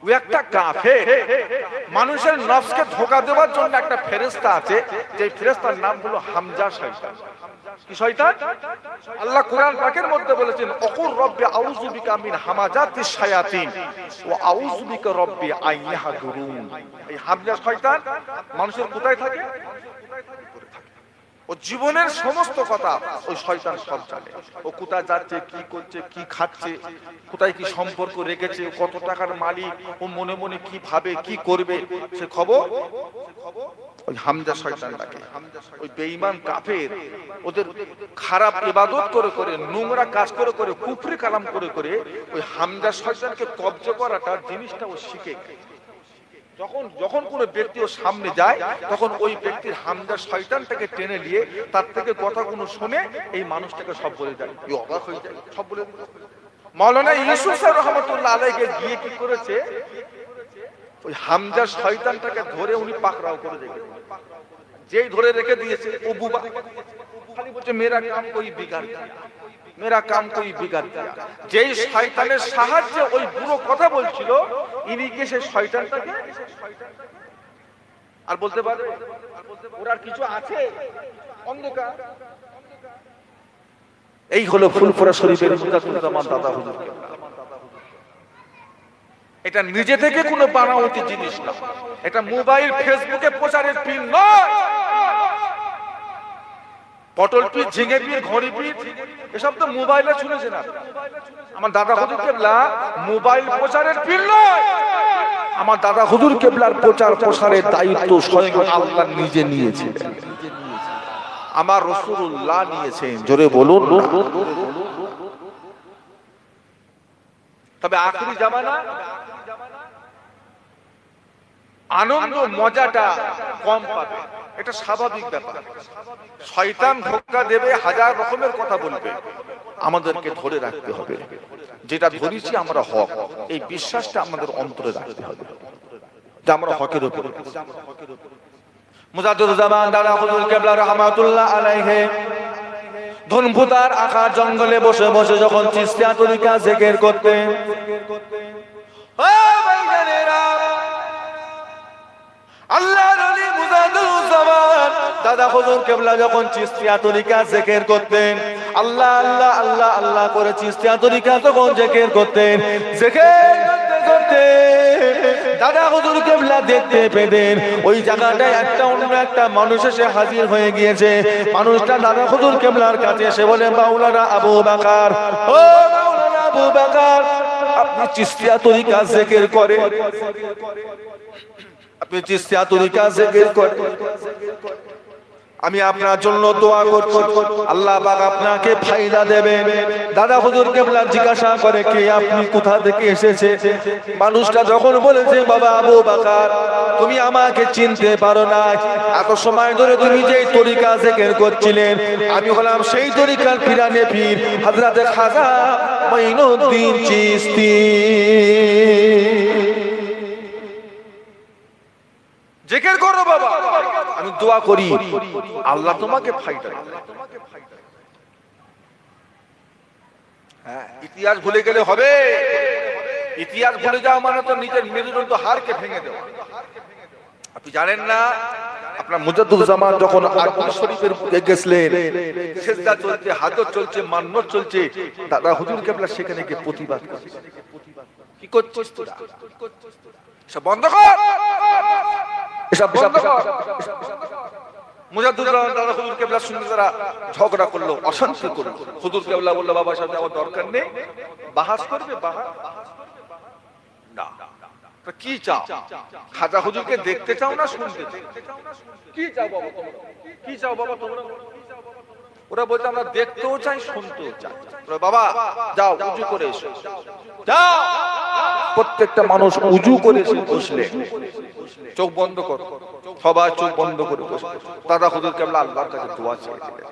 ও একটা কাফের, মানুষের নফসকে ধোঁকা দেওয়ার জন্য একটা ফেরেশতা আছে, যে ফেরেশতার নাম হলো হামজা শয়তান। কি শয়তান? আল্লাহ কোরআন পাকের মধ্যে বলেছেন অকুর রব্বি আউযু বিকা মিন হামাজাতিশ শায়াতিন ওয়া আউযু বিকা রব্বি আন ইয়াহদুরুন। এই হামজা শয়তান মানুষের কোথায় থাকে? ও জীবনের সমস্ত কথা ওই শয়তান সব জানে। ও কোথায় যাচ্ছে, কি করছে, কি খাচ্ছে, কোথায় কি সম্পর্ক রেখেছে, কত টাকার মালিক, ও মনে মনে কি ভাবে, কি করবে, সে খবর ওই হামজা শয়তান রাখে। ওই বেঈমান কাফের ওদের খারাপ ইবাদত করে করে, নোংরা কাজ করে করে, কুফরি কালাম করে করে ওই হামজা শয়তানকে কব্জা করাটা জিনিসটা ও শিখে গেছে। যখন কোন ব্যক্তি ওর সামনে যায় তখন ওই ব্যক্তির হামজা শয়তানটাকে টেনে নিয়ে তার থেকে কথাগুলো শুনে এই মানুষটাকে সব বলে যায়, অবাক হয়ে যায়, সব বলে দিল। মাওলানা ইউসুফ সাহেব রহমতুল্লাহ আলাইহি গিয়ে কি করেছে, ওই হামজা শয়তানটাকে ধরে উনি পাকড়াও করে রেখেছে। যেই ধরে রেখে দিয়েছে ও বুবা খালি বলছে মেরা কাম কোই বিগাড় কিয়া, মেরা কাম কোই বিগাড় কিয়া। যেই শয়তানের সাহায্যে ওই বুড়ো কথা বলছিল, ইনি কে সেই শয়তানটাকে আর বলতে পারবে ওর আর কিছু আছে? অন্ধকার। এই হলো ফুলপুরা শরীফের মুজাদ্দিদ দাদা হুজুর। এটা নিজে থেকে কোনো বানাওয়াতি জিনিস না, এটা মোবাইল ফেসবুকে প্রচারের পীর নয়। পটল পীর, ঝিঙে পীর, ঘড়ি পীর এসব তো মোবাইলে শুনেছেন না। আমার দাদা হুজুর কেবলা মোবাইল প্রচারের পীর নয়। আমার দাদা হুজুর কেবলার প্রচার প্রসারের দায়িত্ব স্বয়ং আল্লাহ নিজে নিয়েছিলেন, আমার রাসূলুল্লাহ নিয়েছেন। জোরে বলুন। তবে আখিরি জামানা আনন্দ মজাটা কম পাবে, এটা স্বাভাবিক ব্যাপার। শয়তান ধোঁকা দেবে, হাজার রকমের কথা বলবে, আমাদেরকে ধরে রাখতে হবে যেটা ধরেছি আমরা হক, এই বিশ্বাসটা আমাদের অন্তরে রাখতে হবে যে আমরা হকের উপর। মুজাদ্দিদুজ্জামান দাদা হুজুর কেবলা রাহমাতুল্লাহ আলাইহি ধনভুতার আকার জঙ্গলে বসে বসে যখন চিশতিয়া তরিকা জিকির করতেন, ও ভাইজানেরা, আল্লাহর ওলি মুজাদ্দিদুজ্জামান দাদা হুজুর কেবলা যখন চিশতিয়া তরিকা জিকির করতেন, আল্লাহ আল্লাহ আল্লাহ আল্লাহ করে চিশতিয়া তরিকা যখন জিকির করতেন, জিকির করতে করতে দাদা হুজুর কেবলা দেখতে পেতেন ওই জায়গাটায় একটা অন্য একটা মানুষ এসে হাজির হয়ে গিয়েছে। মানুষটা দাদা হুজুর কেবলার কাছে এসে বলে, মাওলানা আবু বকর, ও মাওলানা আবু বকর, আপনি চিশতিয়া তরিকা জিকির করেন, আপনি চিশতিয়া তরিকা জিকির করেন। আমি আপনার জন্য দোয়া করছি, আল্লাহ পাক আপনাকে ফায়দা দেবে। দাদা হুজুর কেবলা জিজ্ঞাসা করে, কে আপনি, কোথা থেকে এসেছে? মানুষটা যখন বলেছে, বাবা আবু বকর, তুমি আমাকে চিনতে পারো না, এত সময় ধরে তুমি যেই তরিকা জিকির করছিলেন, আমি হলাম সেই তরিকার পীরানে পীর হযরত খাজা মঈনুদ্দিন চিশতি। জিকির করো বাবা, আমি দোয়া করি আল্লাহ তোমাকে ফায়দা দেবে। হ্যাঁ, ইতিহাস ভুলে গেলে হবে? ইতিহাস ভুলে যাওয়া মানে তো নিজের মেরুদণ্ড হাড়কে ভেঙে দেওয়া। আপনি জানেন না, আপনার মুজাদ্দুজ্জামান যখন আরবি শরীফের বুকে গেছিলেন, সিজদা চলছে, হাজত চলছে, মান্নত চলছে, দাদা হুজুর কেবলা সেখানে গিয়ে প্রতিবাদ করছে, কি করছিস তোরা? সব বন্ধ কর, এসব বন্ধ কর। মুজাদ্দুজ্জামান দাদা হুজুর কেবলার সঙ্গে যারা ঝগড়া করলো, অশান্তি করলো, হুজুর কেবলা বললো, বাবা সাথে আমার দরকার নেই, বাহাস করবে বাহাস না। কি চাও? খাজা হুজুরকে দেখতে চাও না শুনতে চাও? কি চাও বাবা তোমরা? কি চাও বাবা তোমরা? ওরা বলছে আমরা দেখতেও চাই, শুনতেও চাই। বাবা যাও উজু করে এসো, যাও। প্রত্যেকটা মানুষ উজু করে এসে বসলে, চোখ বন্ধ করো, সবাই চোখ বন্ধ করে বসে দাদা হুজুর কেবলা আল্লাহর কাছে দোয়া চেয়েছিলেন।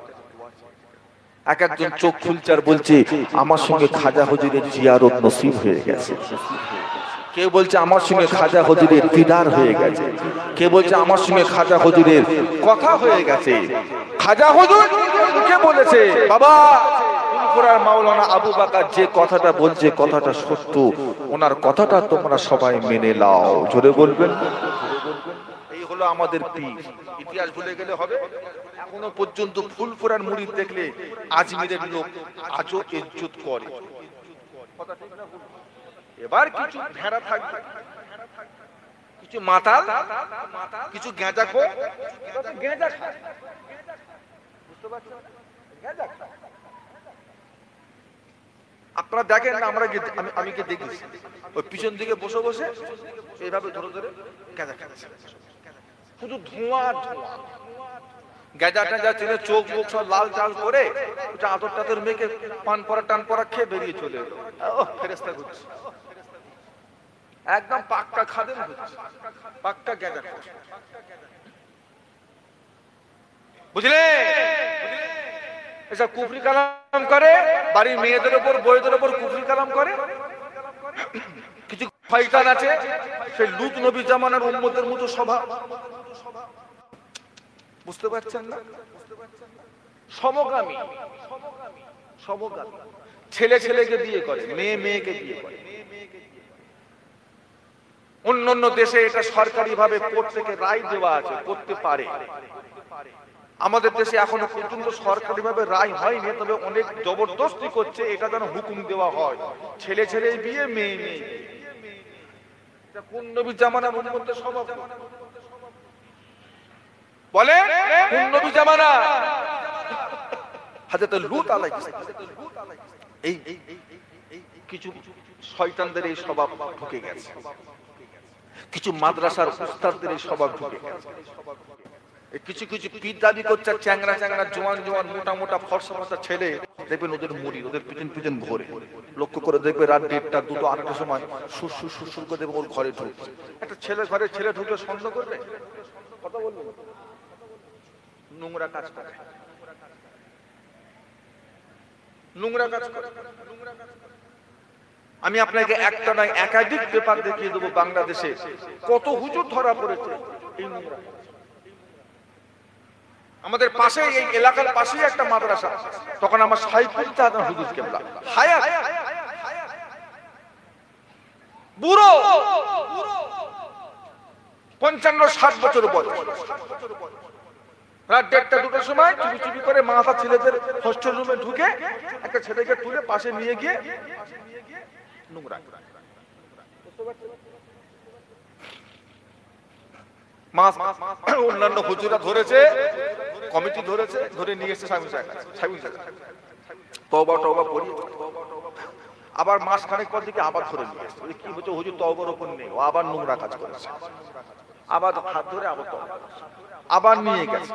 এক একজন চোখ খুলছে আর বলছে, আমার সঙ্গে খাজা হুজুরের জিয়ারত নসিব হয়ে গেছে। কেউ বলছে আমার সঙ্গে খাজা হুজুরের দিদার হয়ে গেছে, কেউ বলছে আমার সঙ্গে খাজা হুজুরের কথা হয়ে গেছে। খাজা হুজুর কে বলেছে, বাবা ফুরফুরার মাওলানা আবু বকর যে কথাটা বলছে, কথাটা সত্য, ওনার কথাটা তোমরা সবাই মেনে নাও। জোরে বলবেন। এই হলো আমাদের পীর। ইতিহাস ভুলে গেলে হবে? এখনো পর্যন্ত ফুরফুরার মুরিদ দেখলে আজমিরের লোক আজও ইজ্জত করে। এবার কিছু ভেড়া থাকবে, কিছু মাতাল, কিছু গেঁজা খো, গেঁজা খায়, বুঝতে পারছেন? গেঁজা খায়। আপনারা দেখেন না, আমরা আমি কে দেখেছি ওই পিছন দিকে বসে বসে এইভাবে ধরে ধরে গেঁজা খাচ্ছে, শুধু ধোঁয়া ধোঁয়া। গেঁজা টেঁজা ছেলে চোখ মুখ সব লাল চাল করে ওটা আদর টাদর মেখে পান পরা টান পরা খেয়ে বেরিয়ে চলে এলো। ফেরেস্তা ঘুরছে, একদম পাক্কা খাদেম ঘুরছে, পাক্কা গেঁজা খাচ্ছে, বুঝলে? এসব কুফরি কালাম করে, বাড়ির মেয়েদের উপর বইদের উপর কুফরি কালাম করে। কিছু শয়তান আছে, সেই লূত নবী জামানার উম্মতের মতো স্বভাব, বুঝতে পারছেন না? সমগামী, সমগামী, ছেলে ছেলেকে বিয়ে করে, মেয়ে মেয়েকে বিয়ে করে। অন্যান্য দেশে এটা সরকারি ভাবে প্রত্যেকে রায় দেওয়া আছে, করতে পারে। আমাদের দেশে এখনো পর্যন্ত সরকারি ভাবে রায় হয়নি, তবে অনেক জবরদস্তি করছে, এটা যেন হুকুম দেওয়া হয়, ছেলে ছেলে বিয়ে, মেয়ে মেয়ে। এটা কোন নবী জামানার উম্মতের স্বভাব? বলে কোন নবী জামানা? হযরত লূত আলাইহিস সালাম। এই কিছু শয়তানদের এই স্বভাব ঢুকে গেছে, কিছু মাদ্রাসার উস্তাদদের এই স্বভাব ঢুকে গেছে। কিছু কিছু পীর দাবি করছে, চ্যাংরা চ্যাংরা জোয়ান জোয়ান মোটা মোটা ফর্সা ফর্সা ছেলে, দেখবেন ওদের মুড়ি ওদের পিছন পিছন ঘোরে, লক্ষ্য করে দেখবে রাত 1টা 2টো 8টার সময় সুর সুর সুর করে দেখবে ওর ঘরে ঢুকছে। একটা ছেলে ঘরে ছেলে ঢুকে সন্দেহ করবে? কথা বলবেন? নোংরা কাজ করে, নোংরা কাজ করে। আমি আপনাকে একটা নয় একাধিক পেপার দেখিয়ে দেবো, বাংলাদেশে কত হুজুর ধরা পড়েছে এই নোংরা। আমাদের পাশে, এই এলাকার পাশেই একটা মাদ্রাসা, তখন আমার সাইফুল চাঁদা হুজুর কেবলা হায়াত, বুড়ো 55-60 বছর বয়স, রাত 1টা 2টার সময় চুপি চুপি করে মাথা ছেলেদের হোস্টেল রুমে ঢুকে একটা ছেলেকে তুলে পাশে নিয়ে গিয়ে নোংরা। অন্যান্য হুজুরা ধরেছে, কমিটি ধরেছে, ধরে নিয়ে এসেছে তওবা টওবা পড়ি, আবার মাস খানেক পর দিকে আবার ধরে নিয়ে এসছে, কি হচ্ছে হুজুর তওবার ওপর নেই, ও আবার নোংরা কাজ করেছে, আবার হাত ধরে আবার তওবা, আবার নিয়ে গেছে,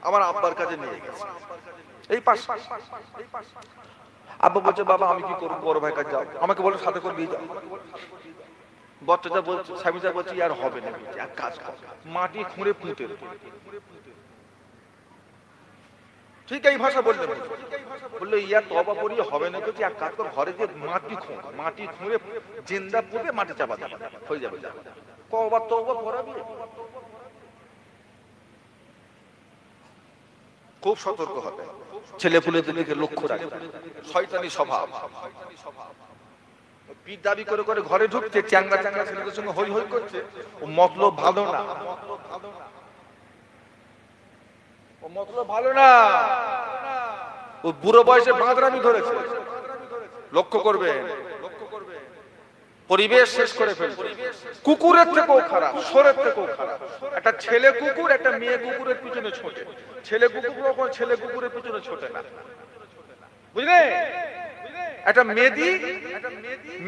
আমার আব্বার কাছে নিয়ে গেছে, এই পাশ। আব্বা বলছে বাবা আমি কি করবো, বড় ভাই কাছে যাও, আমাকে বলে সাথে করে নিয়ে যাও। বচ্চাটা বলছে, স্বামীটা বলছে আর হবে না, এক কাজ কর, মাটি খুঁড়ে পুঁতে, ঠিক এই ভাষা বললেন। বললো ইয়ার তওবা করিয়ে হবে না, বলছি এক কাজ কর, ঘরে যে মাটি খুঁড়ে জিন্দা পুঁতে মাটি চাপা দেবে, হয়ে যাবে। কবার তওবা করাবি? খুব সতর্ক হবে, ছেলে পুলেদের দিকে লক্ষ্য রাখবে, শয়তানি স্বভাব। পীর দাবি করে করে ঘরে ঢুকছে, চ্যাংরা চ্যাংরা ছেলেদের সঙ্গে হই হই করছে, ও মতলব ভালো না, ও মতলব ভালো না, ও বুড়ো বয়সে বাঁদরামি ধরেছে। লক্ষ্য করবে, পরিবেশ শেষ করে ফেলছে। কুকুরের থেকেও খারাপ, সোরের থেকেও খারাপ। একটা ছেলে কুকুর একটা মেয়ে কুকুরের পিছনে ছোটে, ছেলে কুকুর কখন ছেলে কুকুরের পিছনে ছোটে না, বুঝলে? একটা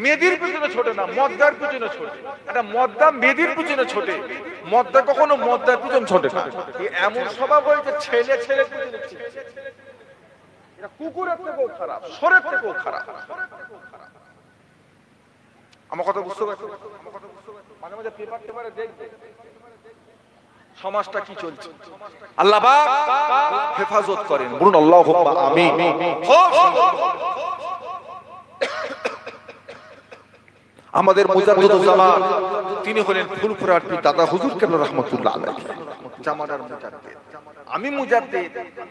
মেদির পিছনে ছোটে না, মদ্দার পিছনে ছোটে। একটা মদ্দা মেদির পিছনে ছোটে, মদ্দা কখনো মদ্দার পিছনে ছোটে না। এমন স্বভাব হয়েছে ছেলে ছেলে পিছনে ছুটছে। এটা কুকুরের থেকেও খারাপ, সোরের থেকেও খারাপ। আমার কথা বুঝতে পারছো? মাঝে মাঝে পেপার টেপারে দেখবে সমাজটা কি চলছে। আল্লাহ পাক হেফাজত করেন, বলুন আল্লাহুম্মা আমিন। আমাদের মুজাদ্দিদুল জামান তিনি হলেন ফুলপুরার পীর দাদা হুজুর কেবলা রাহমাতুল্লাহ আলাইহি। জামানার মুজাদ্দিদ,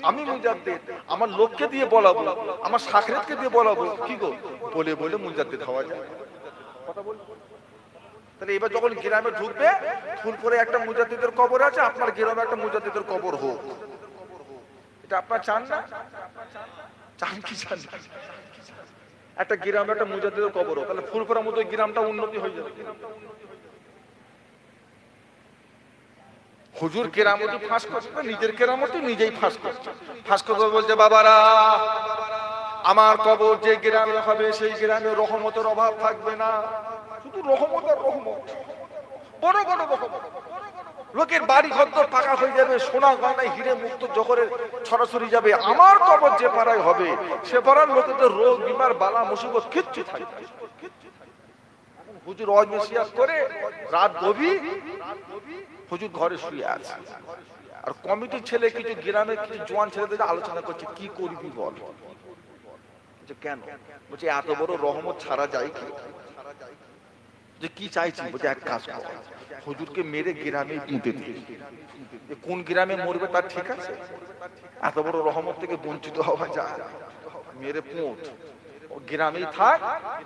আমি মুজাদ্দিদ, আমার লোককে দিয়ে বলাবো, আমার শাখরেতকে দিয়ে বলাবো, কি গো বলে বলে মুজাদ্দিদ হওয়া যায়? কথা বল। তাহলে এবার যখন গ্রামে ঢুকবে, ফুলপুরে একটা মুজাদ্দিদের কবর আছে, আপনার গ্রামে একটা মুজাদ্দিদের কবর হোক, এটা আপনারা চান না? চান কি চান না? একটা গ্রামে একটা মুজাদ্দিদের কবর হোক, তাহলে ফুলপুরার মতো গ্রামটা উন্নতি হয়ে যাবে। হুজুর কেরামতি ফাঁস করছে, নিজের কেরামতি নিজেই ফাঁস করছে। ফাঁস করতে বলছে বাবারা, আমার কবর যে গ্রামে হবে সেই গ্রামে রহমতের অভাব থাকবে না, শুধু রহমত আর রহমত, বড় বড় রহমত। লোকের বাড়ি ঘর তো পাকা হয়ে যাবে, সোনা গয়নায় হিরে মুক্ত জহরের ছড়াছড়ি যাবে। আমার কবর যে পাড়ায় হবে সে পাড়ার লোকেদের রোগ বিমার বালা মুসিবত কিচ্ছু থাকবে। হুজুর ওয়াজ নসিহত করে রাত গভীর, হুজুর ঘরে শুয়ে আছে, আর কমিটির ছেলে কিছু গ্রামের কিছু জোয়ান ছেলেদের আলোচনা করছে, কি করবি বল। কেন? বলছে এত বড় রহমত ছাড়া যায় কি? যে কি চাইছি? বলছে এক কাজ কর, হুজুরকে মেরে গ্রামে পুঁতে দিই। কোন গ্রামে মরবে তার ঠিক আছে? এত বড় রহমত থেকে বঞ্চিত হওয়া যায়, মেরে পুঁত, গ্রামেই থাক,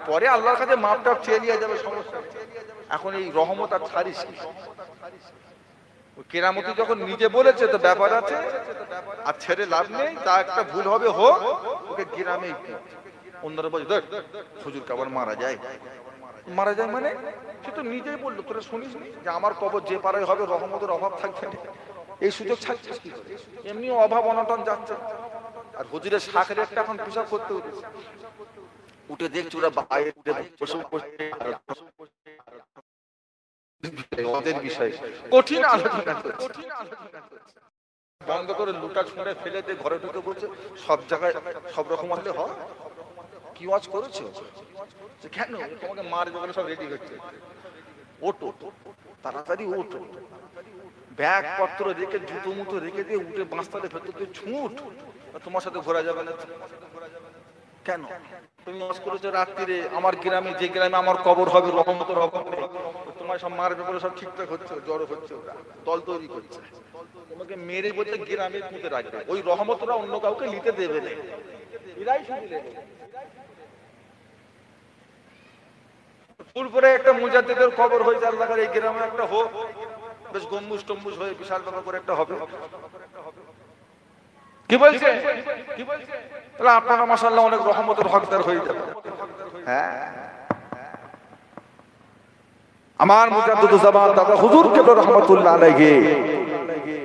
পরে আল্লাহর কাছে মাপটা চেয়ে নিয়ে যাবে, সমস্যা। এখন এই রহমত আর ছাড়িস কি? কেরামতি যখন নিজে বলেছে তো ব্যাপার আছে, আর ছেড়ে লাভ নেই, তা একটা ভুল হবে হোক, ওকে গ্রামেই অন্যরা বলছে হুজুর কবর মারা যায় মানে সে তো নিজেই বললো, তোরা শুনিস যে আমার কবর যে পাড়ায় হবে রহমতের অভাব থাকবে না। এই সুযোগ ছাড়ছিস কি করে? এমনি অভাব অনটন যাচ্ছে, আর হুজুরের শাখের একটা এখন পেশাব করতে উঠেছে, উঠে দেখছি ওরা বাইরে বসে ওদের বিষয়ে কঠিন আলোচনা করছে। বন্ধ করে লুটা ছুঁড়ে ফেলে দিয়ে ঘরে ঢুকে বলছে সব জায়গায় সব রকম হলে হয়, কি ওয়াজ করেছো? কেন তোমাকে মারবে বলে সব রেডি হচ্ছে, ওটো তাড়াতাড়ি ওটো, ব্যাগ পত্র রেখে জুতো মুতো রেখে দিয়ে উঠে বাঁশতলে ভেতর দিয়ে ছুট, তোমার সাথে ঘোরা যাবে না। কেন? তুমি ওয়াজ করেছো রাত্রিরে আমার গ্রামে, যে গ্রামে আমার কবর হবে রহমতের অভাব নেই, তোমার সব মারবে বলে সব ঠিকঠাক হচ্ছে, জড়ো হচ্ছে, ওরা দল তৈরি করছে, তোমাকে মেরে বলতে গ্রামে পুঁতে রাখবে, ওই রহমতরা অন্য কাউকে নিতে দেবে না, এরাই শুধু নেবে। ফুলপুরে একটা মুজাদ্দিদের কবর হয়ে যার লাগার এই গ্রামে একটা হোক, বেশ গম্বুজ টম্বুজ হয়ে বিশাল ব্যাপার করে একটা হবে। কি বলছে? তাহলে আপনারা মাশাআল্লাহ অনেক রহমতের হকদার হয়ে যাবে। হ্যাঁ, আমার মুজাদ্দিদুল জামান দাদা হুজুর কেবলা রাহমাতুল্লাহ আলাইহি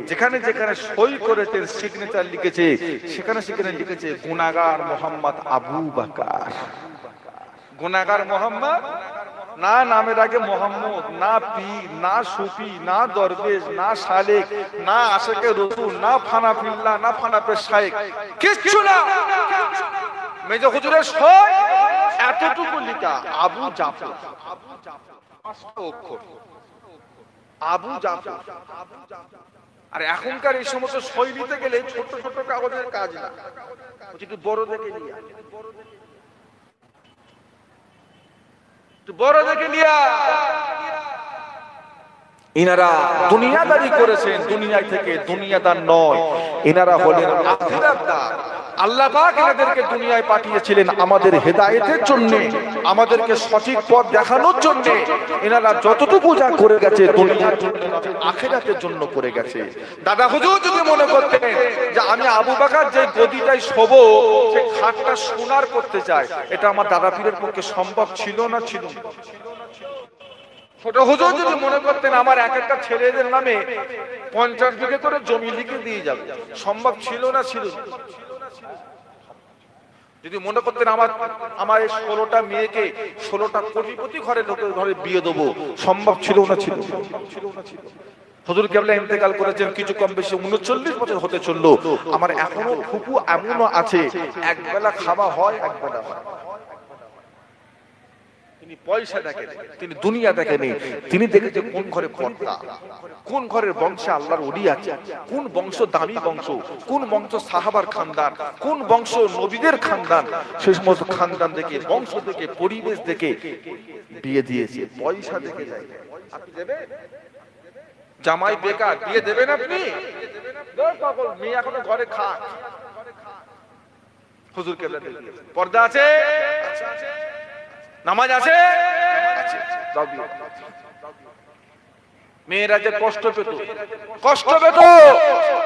যেখানে যেখানে সই করেছে, সিগনেচার লিখেছে, সেখানে সেখানে লিখেছে গুনাহগার মোহাম্মদ আবু বকর। গুনাহগার মোহাম্মদ, না নামের আগে মোহাম্মদ, না পীর, না সুফি, না দরবেশ, না শালেক, না আশেকে রসুল, না ফানাফিল্লাহ, না ফানাপে শাইখ, কিচ্ছু না। মেজর হুজুরের সই এতটুকু লিখা, আবু জাফর, 5 অক্ষর, আবু জাফর। আর এখনকার এই সমস্ত সই নিতে গেলে ছোট ছোট কাগজের কাজ না, একটু বড় দেখে নিয়া, বড় দেখে নিয়া। ইনারা দুনিয়াদারি করেছেন, দুনিয়া থেকে দুনিয়াদার নয়, এনারা হলেন আখিরাতদার। আল্লাহ পাক এনাদেরকে দুনিয়ায় পাঠিয়েছিলেন আমাদের হেদায়েতের জন্য, আমাদেরকে সঠিক পথ দেখানোর জন্য। এনারা যতটুকু যা করে গেছে দুনিয়ার জন্য, আখিরাতের জন্য করে গেছে। দাদা হুজুর যদি মনে করতেন যে আমি আবু বকর যে গদিটাই শোবো সে খাটটা সোনার করতে চাই, এটা আমার দাদা পীরের পক্ষে সম্ভব ছিল না? ছিল। ছোট হুজুর যদি মনে করতেন আমার এক একটা ছেলেদের নামে 50 বিঘে করে জমি লিখে দিয়ে যাবে, সম্ভব ছিল না? ছিল। যদি মনে করতেন আমার এই 16টা মেয়েকে 16টা কোটিপতি লোকের ঘরে বিয়ে দেবো, সম্ভব ছিল না? ছিল। হুজুর কেবলা ইন্তেকাল করেছেন কিছু কম বেশি 39 বছর হতে চললো। আমার এখনো ফুপু এমনও আছে একবেলা খাওয়া হয়, একবেলা হয়। তিনি পয়সা দেখেন, তিনি দুনিয়া দেখেনি, তিনি দেখেছেন কোন ঘরে কর্তা, কোন ঘরের বংশে আল্লাহর ওলি আছে, কোন বংশ দামি বংশ, কোন বংশ সাহাবার খানদান, কোন বংশ নবীদের খানদান। সেই সমস্ত খানদান দেখে, বংশ দেখে, পরিবেশ দেখে বিয়ে দিয়েছে। পয়সা দেখে যায়। আপনি দেবেন? জামাই বেকার, বিয়ে দেবেন আপনি? মেয়ে এখনো ঘরে খাক। হুজুর কেবলা পর্দা আছে, নামাজ আছে, মেয়েরা যে কষ্ট পেত,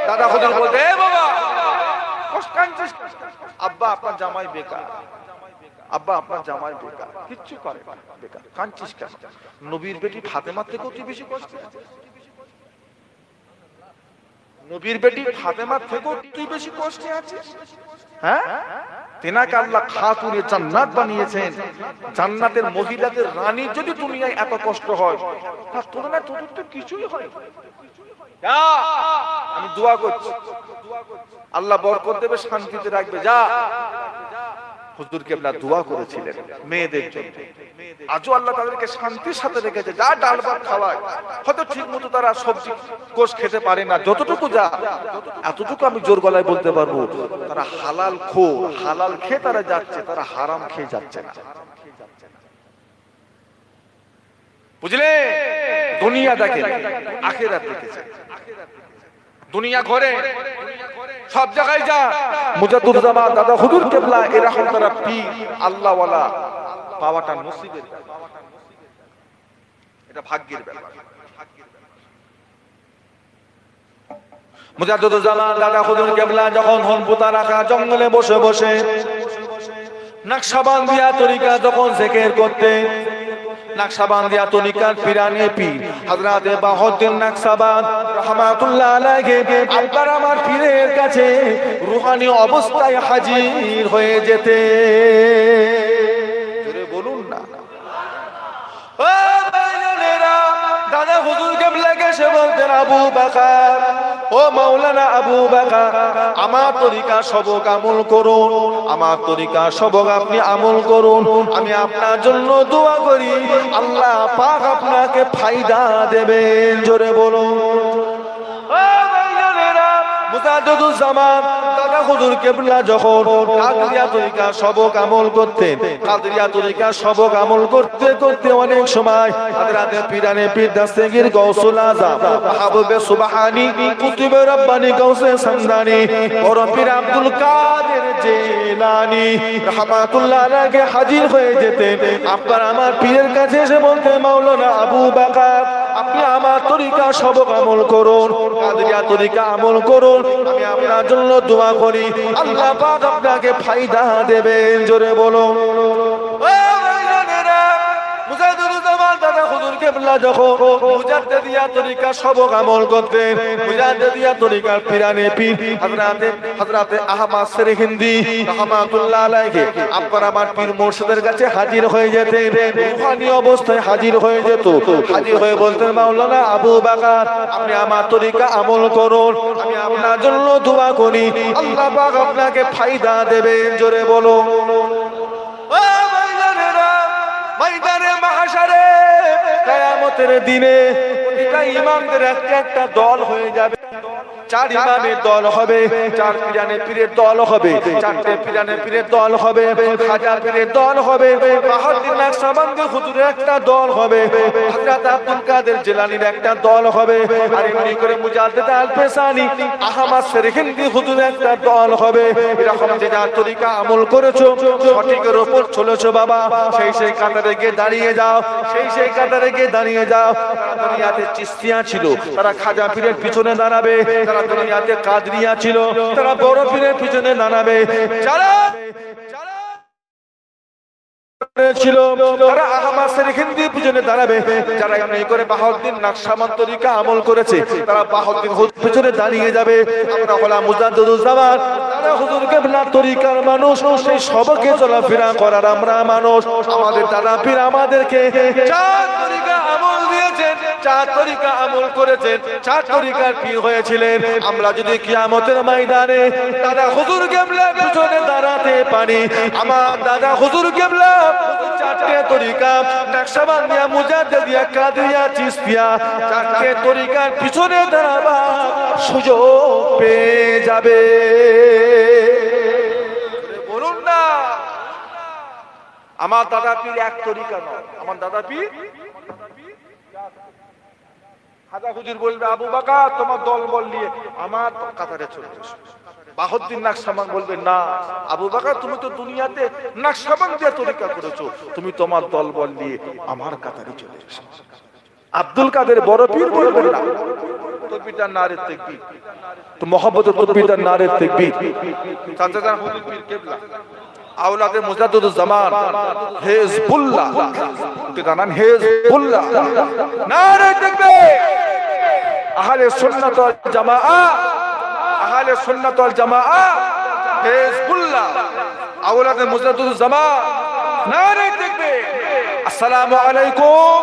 দাদা হুজুর বলতে বাবা আব্বা আপনার জামাই বেকার, আব্বা আপনার জামাই বেকার, কিচ্ছু করে বেকার, কাঁদছিস কেন? নবীর বেটি ফাতেমার থেকেও তুই বেশি কষ্ট, নবীর বেটি ফাতেমার থেকেও তুই বেশি কষ্টে আছিস। হ্যাঁ, তেনাকে আল্লাহ খাতুনে জান্নাত বানিয়েছেন। জান্নাতের মহিলাদের রানী যদি দুনিয়ায় এত কষ্ট হয়, তার তুলনায় তোদের তো কিছুই হয়। আমি দোয়া করছি আল্লাহ বরকত দেবে, শান্তিতে রাখবে। যা। হুজুর কেবলা দোয়া করেছিলেন মেয়েদের জন্য, আজও আল্লাহ তাদেরকে শান্তির সাথে রেখেছে। যা ডাল ভাত খাওয়ায়, হয়তো ঠিক মতো তারা সবজি কোষ খেতে পারে না, যতটুকু যা, এতটুকু আমি জোর গলায় বলতে পারবো তারা হালাল খোর, হালাল খেয়ে তারা যাচ্ছে, তারা হারাম খেয়ে যাচ্ছে না। বুঝলে? দুনিয়া দেখে, আখিরাত দেখেছে। দুনিয়া ঘরে সব জায়গায় যা, মুজাদ্দুদ জামান দাদা হুজুর কেবলা এরকম তারা পীর আল্লাহ ওয়ালা পাওয়াটা নসিবের ব্যাপার, এটা ভাগ্যের ব্যাপার। মুজাদ্দুদ জামান দাদা হুজুর কেবলা যখন হনপুতা রাখা জঙ্গলে বসে বসে নকশবন্দিয়া তরিকা যখন জিকির করতে, নকশবন্দিয়া তরিকার পিরানে পীর হযরত বাহাউদ্দিন নকশবন্দ রাহমাতুল্লাহ আলাইহি আপনার আমার পীরের কাছে রূহানি অবস্থায় হাজির হয়ে যেতে। জোরে বলুন না। ও ভাইয়েরা, দাদা হুজুর কেবলাকে সে বলতেন আবু বকর, ও মাওলানা আবু বকর, আমার তরিকা সবক আমল করুন, আমার তরিকা সবক আপনি আমল করুন। আমি আপনার জন্য দোয়া করি, আল্লাহ পাক আপনাকে ফায়দা দেবেন। জোরে বলুন। মুজাদ্দিদুল জামান দাদা হুজুর কেবলা যখন কাদরিয়া তরিকা সবক আমল করতেন, কাদরিয়া তরিকা সবক আমল করতে করতে অনেক সময় হযরত পীরানে পীর দস্তগীর গৌসুল আযম মাহবুবে সুবহানী কুতুবে রব্বানী গৌসে সামদানি বড় পীর আব্দুল কাদের জিলানী রাহমাতুল্লাহ আলাইহি হাজির হয়ে যেতেন। আপনার আমার পীরের কাছে এসে বলতেন মাওলানা আবু বকর, আপনি আমার তরিকা সবক আমল করুন, কাদরিয়া তরিকা আমল করুন, আমি আপনার জন্য দোয়া করি, আল্লাহ পাক আপনাকে ফায়দা দেবেন। জোরে বলুন। ও ভাইরা, মুজাদ্দিদুল জামান দাদা হুজুর কেবলা যখন মুজাদ্দিদিয়া তরিকা সবক আমল করতেন, মুজাদ্দিদিয়া তরিকার পিরানে পীর হযরতে আহমদ সেরহিন্দি রাহমাতুল্লাহ আলাইহি আপনার আমার পীর মুর্শিদের কাছে হাজির হয়ে যেতেন, রূহানি অবস্থায় হাজির হয়ে যেত। হাজির হয়ে বলতেন, মাওলানা আবু বকর আপনি আমার তরিকা আমল করুন, আমি আপনার জন্য দোয়া করি, আল্লাহ পাক আপনাকে ফায়দা দেবেন। জোরে বলো ময়দানে মাহশারে কিয়ামতের দিনে প্রতিটা ইমামদের একটা দল হয়ে যাবে। 4 ইমামের দল হবে, 4 পিরানে পীরের দল হবে, 4টে পিরানে পীরের দল হবে, খাজা পীরের দল হবে, বাহাউদ্দিন নকশবন্দি হুজুরের একটা দল হবে, হযরত আব্দুল কাদের জিলানীর একটা দল হবে, আর এমনি করে মুজাদ্দিদ আল পেশানি আহমদ সেরহিন্দি হুজুরের একটা দল হবে। এরকম যে যা তরিকা আমল করেছো, সঠিকের উপর চলেছো বাবা, সেই কাতারে গিয়ে দাঁড়িয়ে যাও, সেই কাতারে গিয়ে দাঁড়িয়ে যাও। দুনিয়াতে চিশতিয়া ছিল, তারা খাজা পীরের পিছনে দাঁড়াবে, তারা দুনিয়াতে কাদরিয়া ছিল, তারা বড় পীরের পিছনে দাঁড়াবে, যারা ছিল তারা আহমদ সেরহিন্দির পিছনে দাঁড়াবে, যারা এমনি করে বাহাউদ্দিন নকশবন্দি তরিকা আমল করেছে তারা বাহাউদ্দিন হুজুর পিছনে দাঁড়িয়ে যাবে। আমরা হলাম মুজাদ্দিদুজ জামান, তারা হুজুর কেবলার তরিকার মানুষ, সেই সবকে চলাফেরা করার আমরা মানুষ। আমাদের দাদা পীর আমাদেরকে 4 তরিকা আমল দিয়েছেন, 4 তরিকা আমল করেছেন, 4 তরিকার পীর হয়েছিলেন। আমরা যদি কিয়ামতের ময়দানে দাদা হুজুর কেবলার পিছনে দাঁড়াতে পারি, আমার দাদা হুজুর কেবলা 4টে তরিকা নকশবন্দিয়া, মুজাদ্দিদিয়া, কাদরিয়া, চিশতিয়া 4টে তরিকার পিছনে দাঁড়াবার সুযোগ পেয়ে যাবে। বলুন না, আমার দাদা পীর এক তরিকা নয়, আমার দাদা পীর খাজা হুজুর বলবে আবু বকর তোমার দল বল নিয়ে আমার কাতারে চলে এসো। বাহাউদ্দিন নকশবন্দি বলবে না আবু বকর তুমি তো দুনিয়াতে নকশবন্দিয়া তরিকা করেছো, তুমি তোমার দল বল নিয়ে আমার কাতারে চলে এসো। আব্দুল কাদের বড় পীর বলবেন না তকবীরদার নারে তাকবীর, তো মোহাম্মদ তকবীরদার নারে তাকবীর। চাচাজান হুজুর পীর কেবলা আওলাদে মুজাদ্দিদুজ জামান হিজবুল্লাহ, কি জানেন হিজবুল্লাহ, নারে তাকবীর। আহলে সুন্নাত ওয়াল জামাআহ, আহলে সুন্নাত ওয়াল জামাআহ হিজবুল্লাহ, আওলাদে মুজাদ্দিদুজ জামান, নারে তাকবীর। আসসালামু আলাইকুম।